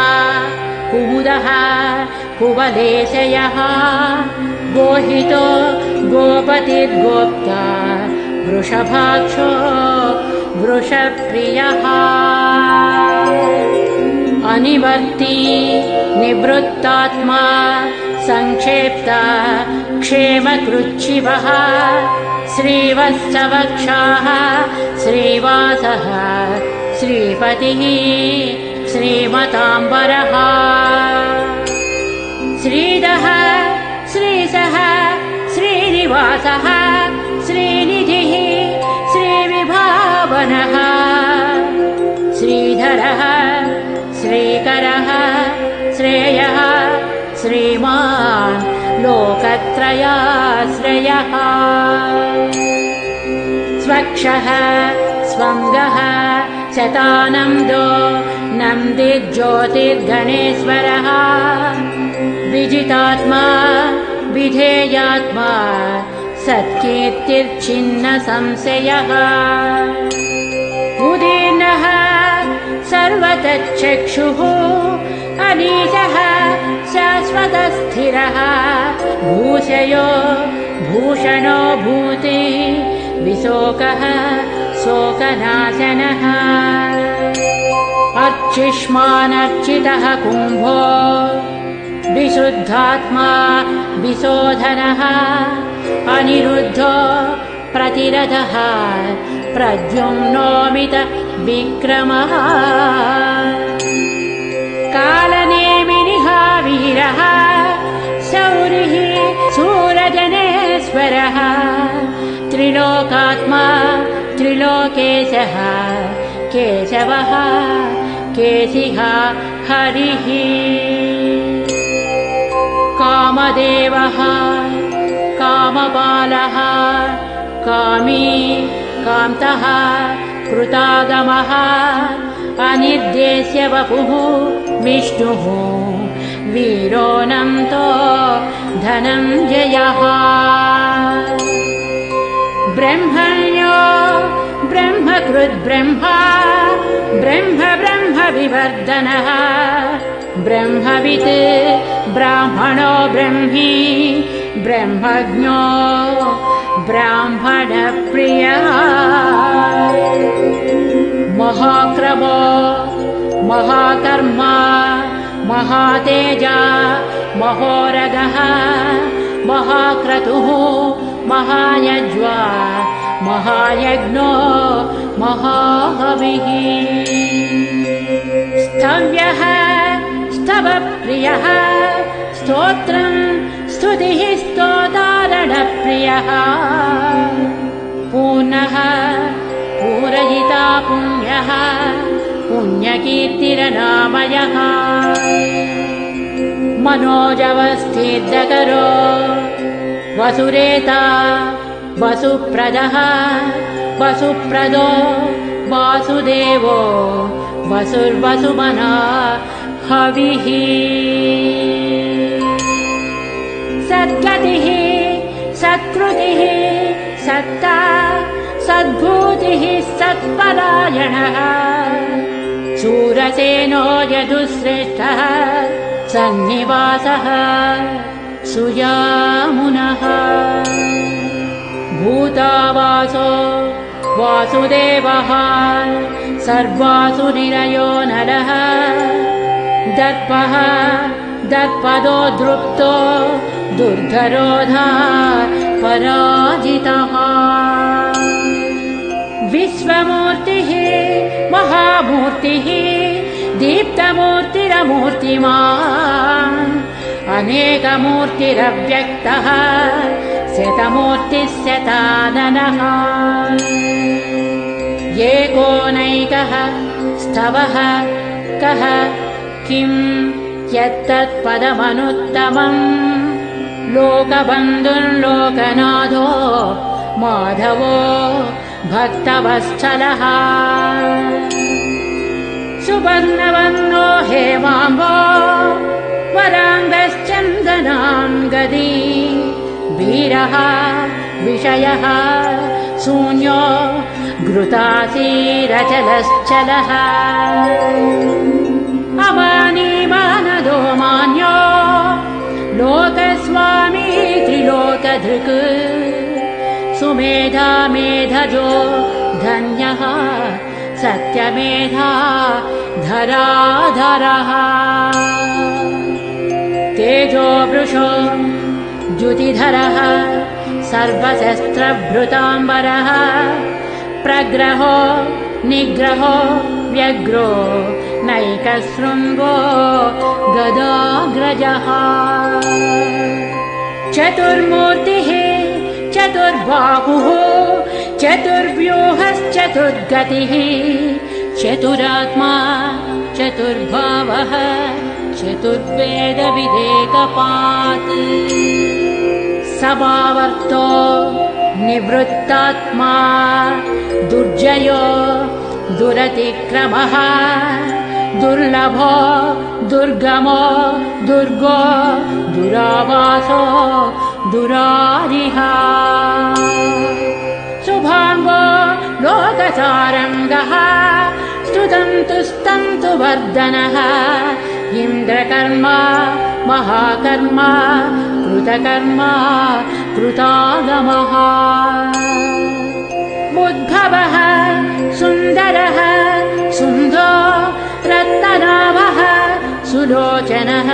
कुमुदः कुवलेशयः गोहितो गोपतिर्गोप्ता वृषभाक्षो वृषप्रियः अनिवर्ती निवृत्तात्मा संक्षेप्ता क्षेमकृच्छिवः श्रीवत्सवक्षाः श्रीवासः श्रीपतिः श्रीमताम्बरः श्रीदः श्रीसः श्रीनिवासः श्रीनिधिः श्रीविभावनः श्रीधरः श्रीकरः श्रेयः श्रीमान् लोकत्रयाश्रयः स्वक्षः स्वङ्गः शतानन्दो नन्दिज्योतिर्गणेश्वरः विजितात्मा विधेयात्मा सत्कीर्तिर्छिन्न संशयः उदीर्णः सर्वतच्चक्षुः अनीशः शाश्वतस्थिरः भूषयो भूषणो भूति विशोकः शोकनाशनः अर्चिष्मानर्चितः कुम्भो विशुद्धात्मा विशोधनः अनिरुद्धो प्रतिरथः प्रद्युम्नोमित विक्रमः कालनेमिनिः वीरः शौरिः शूरजनेश्वरः त्रिलोकात्मा त्रिलोकेशः केशवः केशिः हरिः कामदेवः कामपालः कामी कान्तः कृतागमः अनिर्देश्य वपुः विष्णुः वीरोऽनन्तो धनञ्जयः ब्रह्मण्यो ब्रह्मकृद्ब्रह्मा ब्रह्म विवर्धनः ब्रह्मवित् ब्राह्मणो ब्रह्मी ब्रह्मज्ञो ब्राह्मणप्रियः महाक्रमो महाकर्मा महातेजा महोरगः महाक्रतुः महायज्वा महायज्ञो महाहविः स्तव्यः स्तवप्रियः स्तोत्रं स्तुतिः स्तोतारणप्रियः पूर्णः पूरयिता पुण्यः पुण्यकीर्तिरनामयः मनोजवस्थितकरो वसुरेता वसुप्रदः वसुप्रदो वासुदेवो वसुर्वसुमना हविः सद्गतिः सत्कृतिः सत्ता सद्भूतिः सत्परायणः शूरसेनो यदुश्रेष्ठः सन्निवासः सुयामुनः भूतावासो वासुदेवः सर्वासुनिरयो नरः दर्पः दर्पदो दृप्तो दुर्धरोधा पराजितः विश्वमूर्तिः महामूर्तिः दीप्तमूर्तिरमूर्तिमान् अनेकमूर्तिरव्यक्तः शतमूर्तिः शताननः एकोनैकः स्तवः कः किं यत्तत्पदमनुत्तमम् लोकबन्धुर्लोकनाथो माधवो भक्तवत्सलः सुवर्णवर्णो हेमाम्बो वराङ्गश्चन्दनाङ्गदी वीरः विषयः शून्यो घृतासीरचलश्चलः अमानीमानदो मान्यो लोकस्वामी त्रिलोकधृक् सुमेधा मेधजो धन्यः सत्यमेधा धराधरः तेजो वृषो द्युतिधरः सर्वशस्त्रभृताम्बरः प्रग्रहो निग्रहो व्यग्रो नैकशृङ्गो गदाग्रजः चतुर्मूर्तिः चतुर्बाहुः चतुर्व्यूहश्चतुर्गतिः चतुरात्मा चतुर्भावः चतुर्वेदविदेकपात् समावर्तो निवृत्तात्मा दुर्जयो दुरतिक्रमः दुर्लभो दुर्गमो दुर्गो दुरावासो दुरारिः शुभाङ्गो लोकसारङ्गः स्तुतं तुस्तन्तु वर्धनः इन्द्रकर्मा महाकर्मा कृतकर्मा कृतागमः उद्भवः सुन्दरः सुन्दो रत्ननाभः सुलोचनः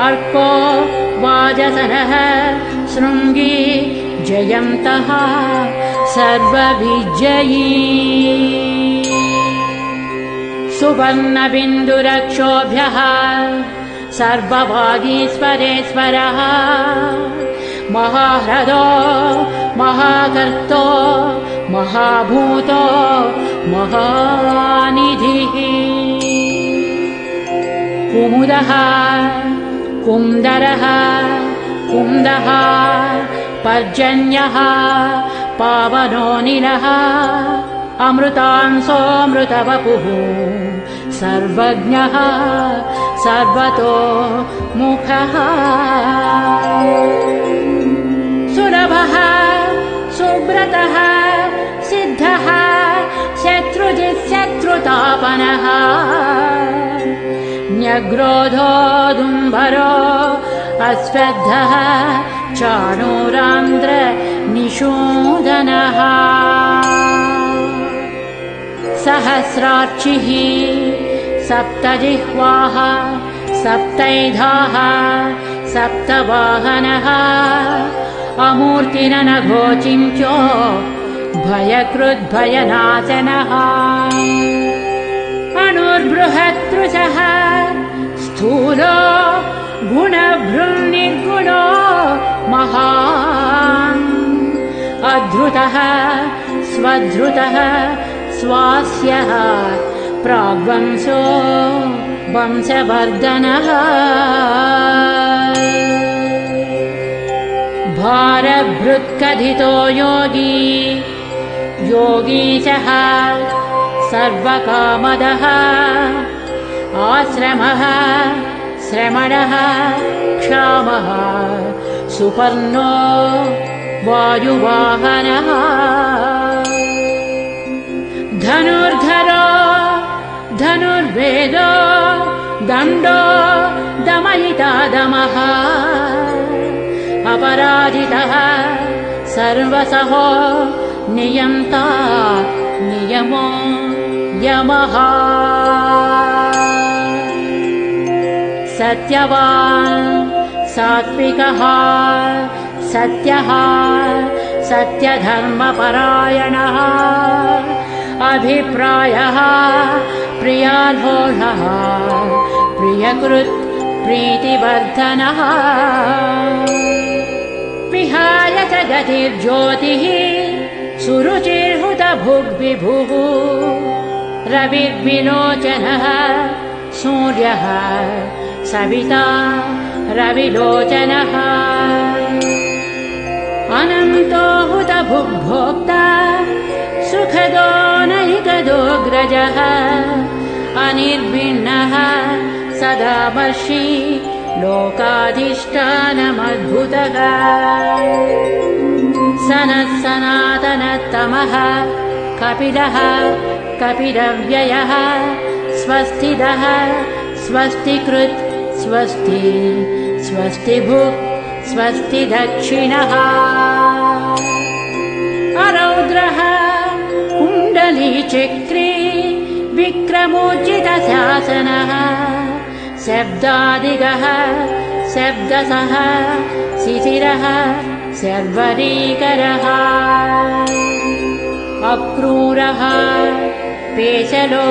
अर्को वाजसनः शृङ्गी जयन्तः सर्वविजयी सुवर्णबिन्दुरक्षोभ्यः सर्ववागीश्वरेश्वरः महाह्रदो महाकर्तो महाभूतो महानिधिः कुमुदः कुन्दरः कुन्दः पर्जन्यः पावनोऽनिलः अमृतांसोऽमृतवपुः सर्वज्ञः सर्वतो मुखः सुलभः सुब्रतः सिद्धः शत्रुजित्शत्रुतापनः न्यग्रोधोदुम्बरो अश्वत्थः चाणूरान्द्र निषूदनः सहस्रार्चिः सप्तजिह्वाः सप्तैधाः सप्तवाहनः अमूर्तिरनघोचिन्त्यो भयकृद्भयनाशनः अणुर्बृहत्तृषः स्थूलो गुणभृन्निर्गुणो महान् अधृतः स्वधृतः स्वास्यः प्राग्वंशो वंशवर्धनः भारभृत्कथितो योगी योगीशः सर्वकामदः आश्रमः श्रमणः क्षामः सुपर्णो वायुवाहनः धनुर्धरो धनुर्वेदो दण्डो दमयिता दमः अपराजितः सर्वसहो नियन्ता नियमो यमः सत्यवान् सात्विकः सत्यः सत्यधर्मपरायणः अभिप्रायः प्रियार्होषः प्रियकृत् प्रीतिवर्धनः विहाय च गतिर्ज्योतिः सुरुचिर्हुतभुग्विभुः रविर्विलोचनः सूर्यः सविता रविलोचनः अनन्तो हुतभुग्भोक्ता सुखदो नैकदोऽग्रजः अनिर्भिन्नः सदामर्षि लोकाधिष्ठानमद्भुतः सनः सनातनतमः कपिलः कपिलव्ययः स्वस्थितः स्वस्तिकृत् स्वस्ति स्वस्तिभुक् स्वस्ति दक्षिणः अरौद्रः कुण्डलीचक्रे विक्रमोज्जितशासनः शब्दादिगः शब्दसः शिशिरः शर्वरीकरः अक्रूरः पेशलो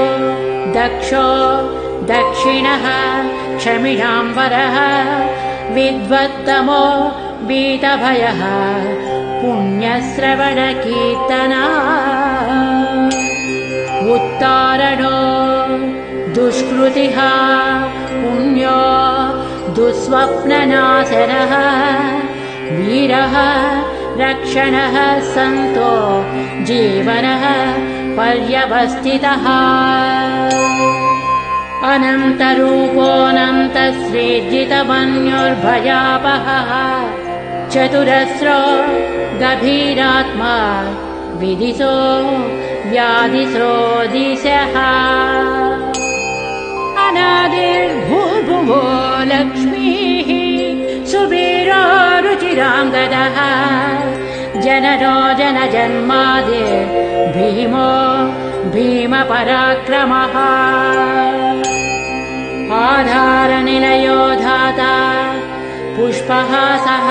दक्षो दक्षिणः क्षमिणाम्बरः विद्वत्तमो वीतभयः पुण्यश्रवणकीर्तनः उत्तारणो दुष्कृतिः पुण्यो दुःस्वप्ननाशनः वीरः रक्षणः सन्तो जीवनः पर्यवस्थितः अनन्तरूपोऽनन्तश्रीर्जितमन्युर्भयापहः चतुरस्रो गभीरात्मा विदिशो व्याधिस्रो दिशः अनादिर्भूर्भुवो लक्ष्मीः सुवीरो रुचिराङ्गदः जननो जनजन्मादिर् भीमो भीमपराक्रमः आधारनिलयो धाता पुष्पहासः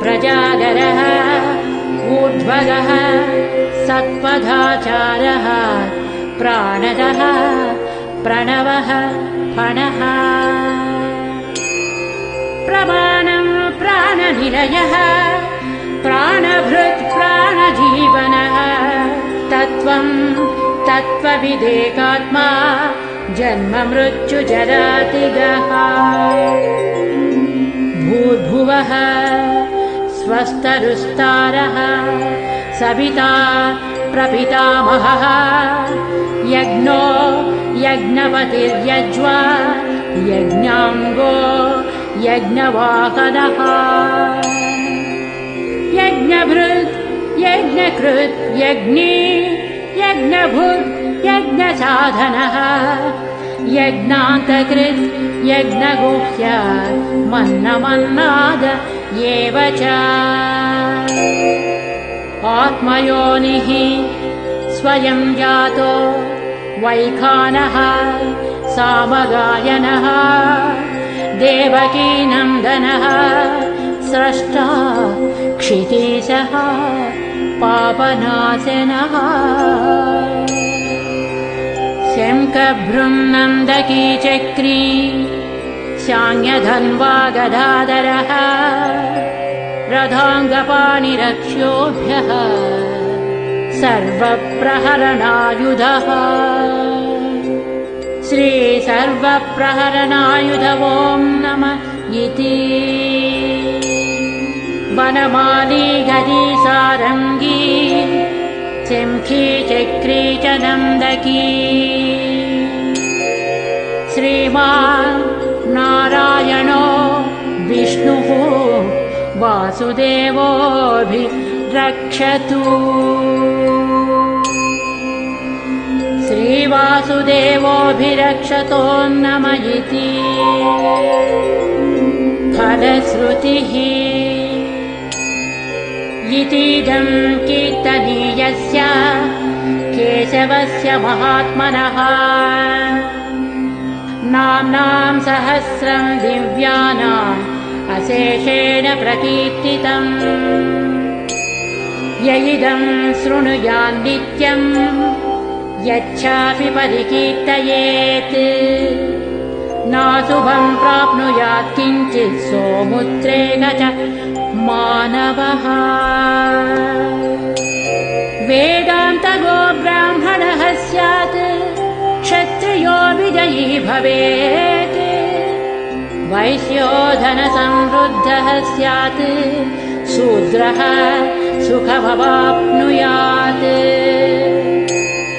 प्रजागरः ऊर्ध्वगः सत्पथाचारः प्राणदः प्रणवः फणः प्रमाणं प्राणनिलयः प्राणभृत् प्राणजीवनः तत्त्वं तत्त्वविदेकात्मा जन्म मृत्युजरातिगः भूर्भुवः स्वस्तरुस्तारः सविता प्रपितामहः यज्ञो यज्ञपतिर्यज्वा यज्ञाङ्गो यज्ञवाहनः यज्ञभृत् यज्ञकृत् यज्ञी यज्ञभुत् यज्ञसाधनः यज्ञान्तकृत् यज्ञगुह्य मन्नमन्नाद एव च आत्मयोनिः स्वयं जातो वैखानः सामगायनः देवकीनन्दनः स्रष्टा क्षितीशः पापनाशनः शङ्खभृङ्नन्दकी चक्री शान्यधन्वा गदाधरः रथाङ्गपाणिरक्ष्योभ्यः सर्वप्रहरणायुधः श्रीसर्वप्रहरणायुध ॐ नमः इति वनमाली गदी सारङ्गी शङ्खी चक्री च नन्दकी श्रीमान् नारायणो विष्णुः वासुदेवोऽभिरक्षतु श्रीवासुदेवोऽभिरक्षतो नमः इति फलश्रुतिः इतीदं कीर्तनीयस्य केशवस्य महात्मनः नाम्नां सहस्रं दिव्यानाम् अशेषेण प्रकीर्तितम् य इदं शृणुयान् नित्यम् यच्छापि परिकीर्तयेत् नाशुभं प्राप्नुयात् किञ्चित् सोमुद्रेण च मानवः वेदान्तगो ब्राह्मणः स्यात् क्षत्रियो विजयी भवेत् वैश्यो धनसमृद्धः स्यात् शूद्रः सुखमवाप्नुयात्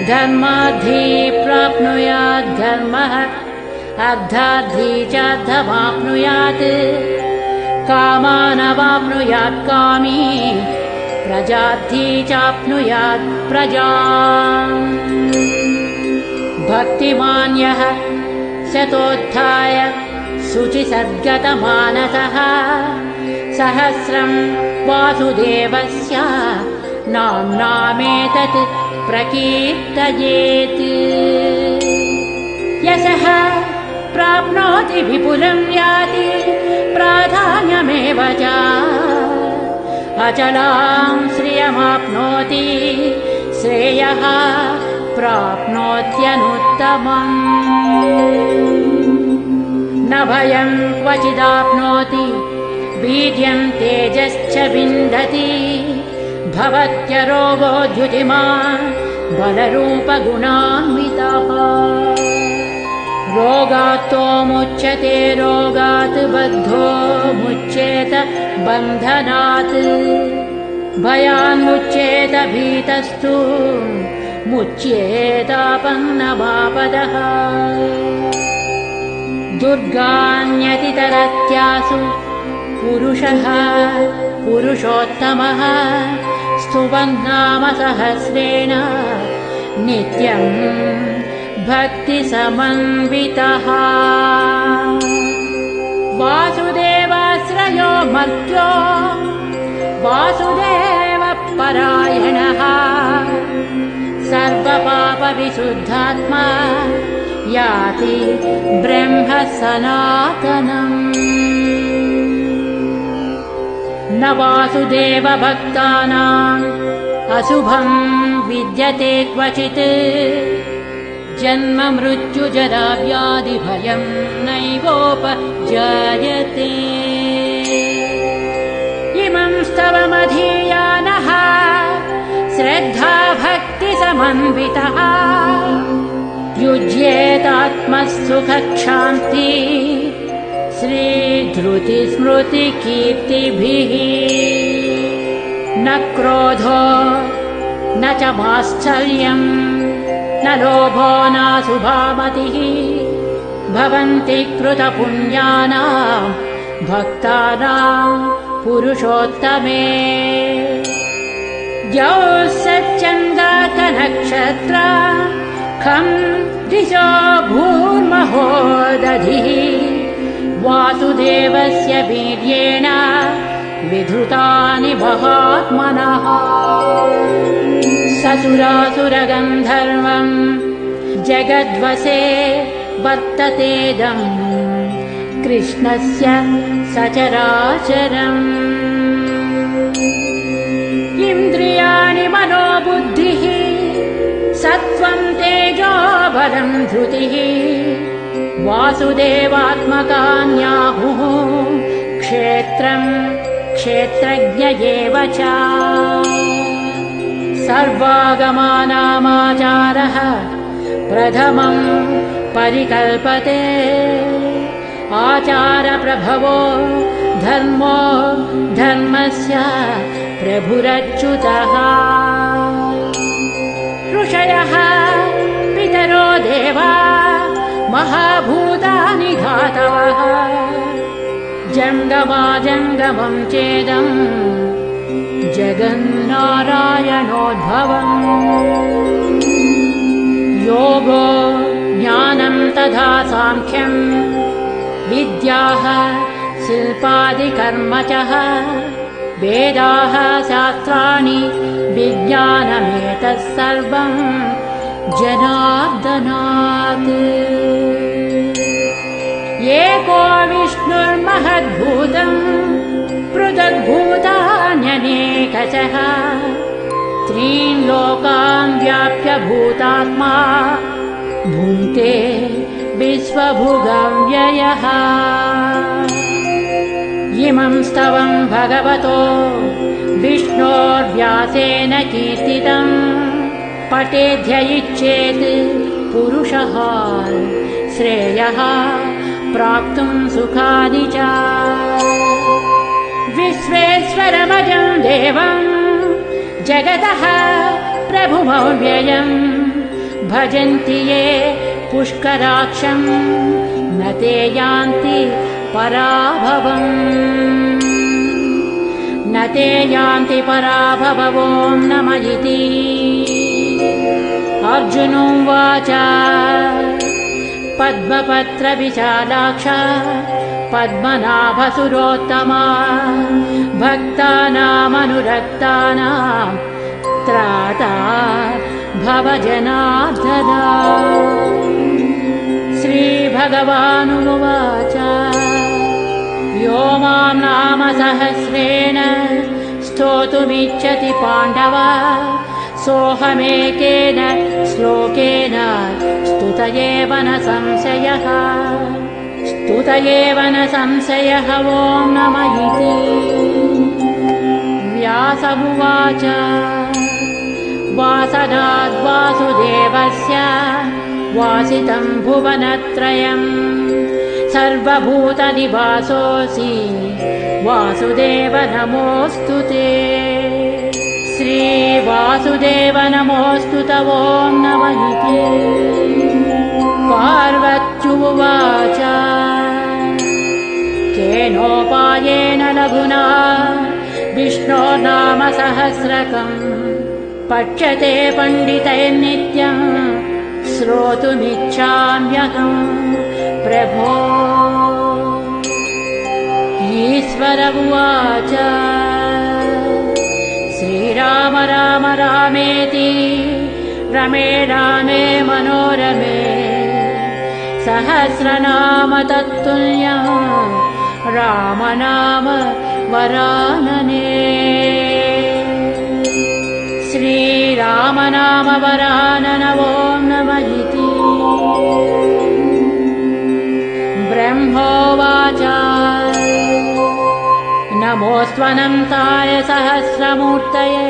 धर्मार्थी प्राप्नुयात् धर्मः अर्थार्थी च अर्थमाप्नुयात् कामानवाप्नुयात् कामी प्रजार्थी चाप्नुयात् प्रजाम् भक्तिमान्यः शतोत्थाय शुचिसद्गतमानसः सहस्रं वासुदेवस्य नाम्नामेतत् प्रकीर्तयेत् यशः प्राप्नोति विपुलं याति प्राधान्यमेव च अचलां श्रियमाप्नोति श्रेयः प्राप्नोत्यनुत्तमम् न भयं क्वचिदाप्नोति वीर्यं तेजश्च विन्दति भवत्यरोगो द्युतिमान् बलरूपगुणान्वितः रोगात्तो मुच्यते रोगात् बद्धो मुच्येत बन्धनात् भयान्मुच्येत भीतस्तु मुच्येतापन्नमापदः दुर्गान्यतितरत्यासु पुरुषः पुरुषोत्तमः स्तुवन्नाम सहस्रेण नित्यं भक्तिसमन्वितः वासुदेवाश्रयो मर्त्यो वासुदेवपरायणः सर्वपापविशुद्धात्मा याति ब्रह्म सनातनम् न वासुदेव भक्तानाम् अशुभम् विद्यते क्वचित् जन्म मृत्यु जरा व्याधि भयम् नैवोपजायते इमं स्तवमधीयानः श्रद्धा भक्ति समन्वितः युज्येतात्मसुखक्षान्ति श्रीधृति स्मृति कीर्तिभिः न क्रोधो न च माश्चर्यम् न लोभो नाशुभामतिः भवन्ति कृतपुण्यानाम् भक्तानाम् पुरुषोत्तमे द्यौः सच्चन्द्रार्कनक्षत्रा खं दिशो भूर्महो दधिः वासुदेवस्य वीर्येण विधृतानि महात्मनः ससुरासुरगन्धर्वम् जगद्वसे वर्ततेदम् कृष्णस्य सचराचरम् इन्द्रियाणि मनोबुद्धिः सत्त्वम् तेजो बलम् धृतिः वासुदेवात्मकान्याहुः क्षेत्रम् क्षेत्रज्ञ एव च सर्वागमानामाचारः प्रथमम् परिकल्पते आचारप्रभवो धर्मो धर्मस्य प्रभुरच्युतः ऋषयः पितरो देवा महाभूतानि धातवः जङ्गमाजङ्गमम् चेदम् जगन्नारायणोद्भवम् योगो ज्ञानम् तथा साङ्ख्यम् विद्याः शिल्पादिकर्म च वेदाः शास्त्राणि विज्ञानमेतत् सर्वम् जनार्दनात् एको विष्णुर्महद्भूतम् पृथग्भूतान्यनेकशः त्रीन् लोकान् व्याप्य भूतात्मा भुङ्क्ते विश्वभुगव्ययः इमं स्तवम् भगवतो विष्णोर्व्यासेन कीर्तितम् पठेद्य इच्छेत् पुरुषः श्रेयः प्राप्तुम् सुखानि च विश्वेश्वरमजम् देवम् जगतः प्रभुमव्ययम् भजन्ति ये पुष्कराक्षम् न ते यान्ति पराभवम् न ते यान्ति पराभवो नम इति अर्जुनोवाच पद्मपत्रविशालाक्ष पद्मनाभसुरोत्तमा भक्तानामनुरक्तानाम् त्राता भव जनार्दना श्रीभगवानुवाच यो मां नाम सहस्रेण स्तोतुमिच्छति पाण्डव सोऽहमेकेन श्लोकेन स्तुत एव न संशयः ॐ नम इति व्यास उवाच वासनाद्वासुदेवस्य वासितं भुवनत्रयम् सर्वभूतनिवासोऽसि वासुदेव नमोऽस्तु ते श्रीवासुदेव नमोऽस्तु ॐ नम इति पार्वत्युवाच केनोपायेन लघुना विष्णोर्नाम सहस्रकम् पठ्यते पण्डितैर्नित्यम् श्रोतुमिच्छाम्यहम् प्रभो ईश्वर उवाच श्रीराम राम रामेति रमे रामे मनोरमे सहस्रनाम तत्तुल्यम् राम नाम वरानने श्रीरामनाम वरानन ॐ नमः इति ब्रह्मोवाच नमोऽस्त्वनन्ताय सहस्रमूर्तये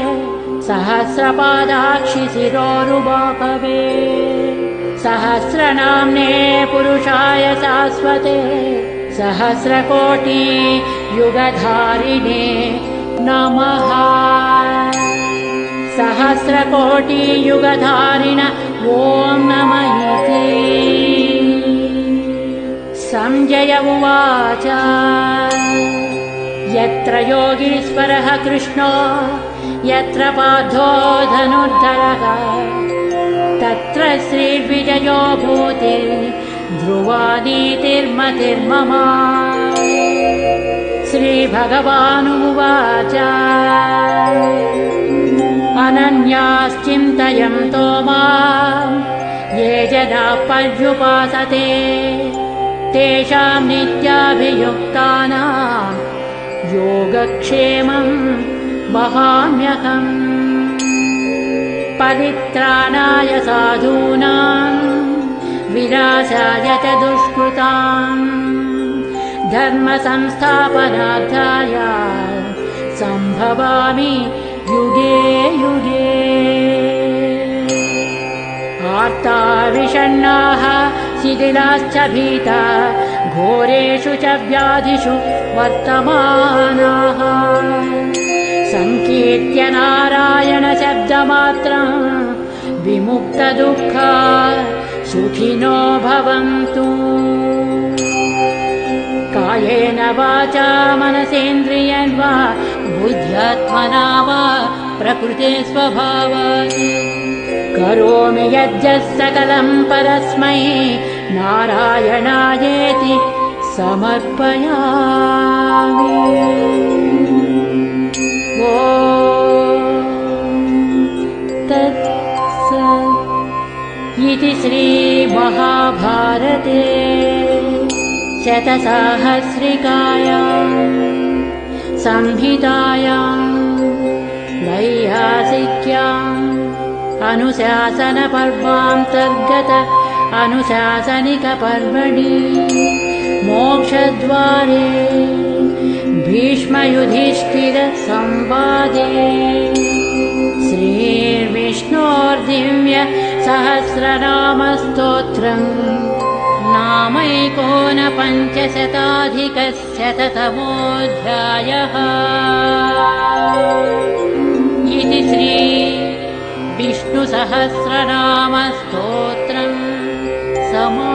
सहस्रपादाक्षि शिरोरुबाहवे सहस्रनाम्ने पुरुषाय शाश्वते सहस्रकोटि युगधारिणे नमः सहस्रकोटि युगधारिण ॐ नमः इति संजय उवाच यत्र योगीश्वरः कृष्णो यत्र पार्थो धनुर्धरः तत्र श्रीर्विजयो भूति ध्रुवा नीतिर्मतिर्मम श्रीभगवानुवाच अनन्याश्चिन्तयन्तो माम् ये जनाः पर्युपासते तेषां नित्याभियुक्तानां योगक्षेमं वहाम्यहम् परित्राणाय साधूनां विनाशाय च दुष्कृताम् धर्मसंस्थापनार्थाय सम्भवामि युगे युगे आर्ता विषण्णाः शिथिलाश्च भीता घोरेषु च व्याधिषु वर्तमानाः संकीर्त्य नारायण शब्दमात्रं विमुक्तदुःखा सुखिनो भवन्तु कायेन वाचा मनसेन्द्रियर्वा बुद्ध्यात्मना वा प्रकृते स्वभावात् करोमि यज्ञः सकलं परस्मै नारायणायेति समर्पयामि ॐ तत्सत् इति श्रीमहाभारते शतसाहस्रिकायां संहितायां वैयासिक्याम् अनुशासनपर्वान्तर्गत अनुशासनिकपर्वणि मोक्षद्वारे भीष्मयुधिष्ठिरसंवादे श्रीर्विष्णोर्दिव्य सहस्रनामस्तोत्रम् नामैकोनपञ्चशताधिकशततमोऽध्यायः इति श्री विष्णुसहस्रनामस्तोत्रम् समा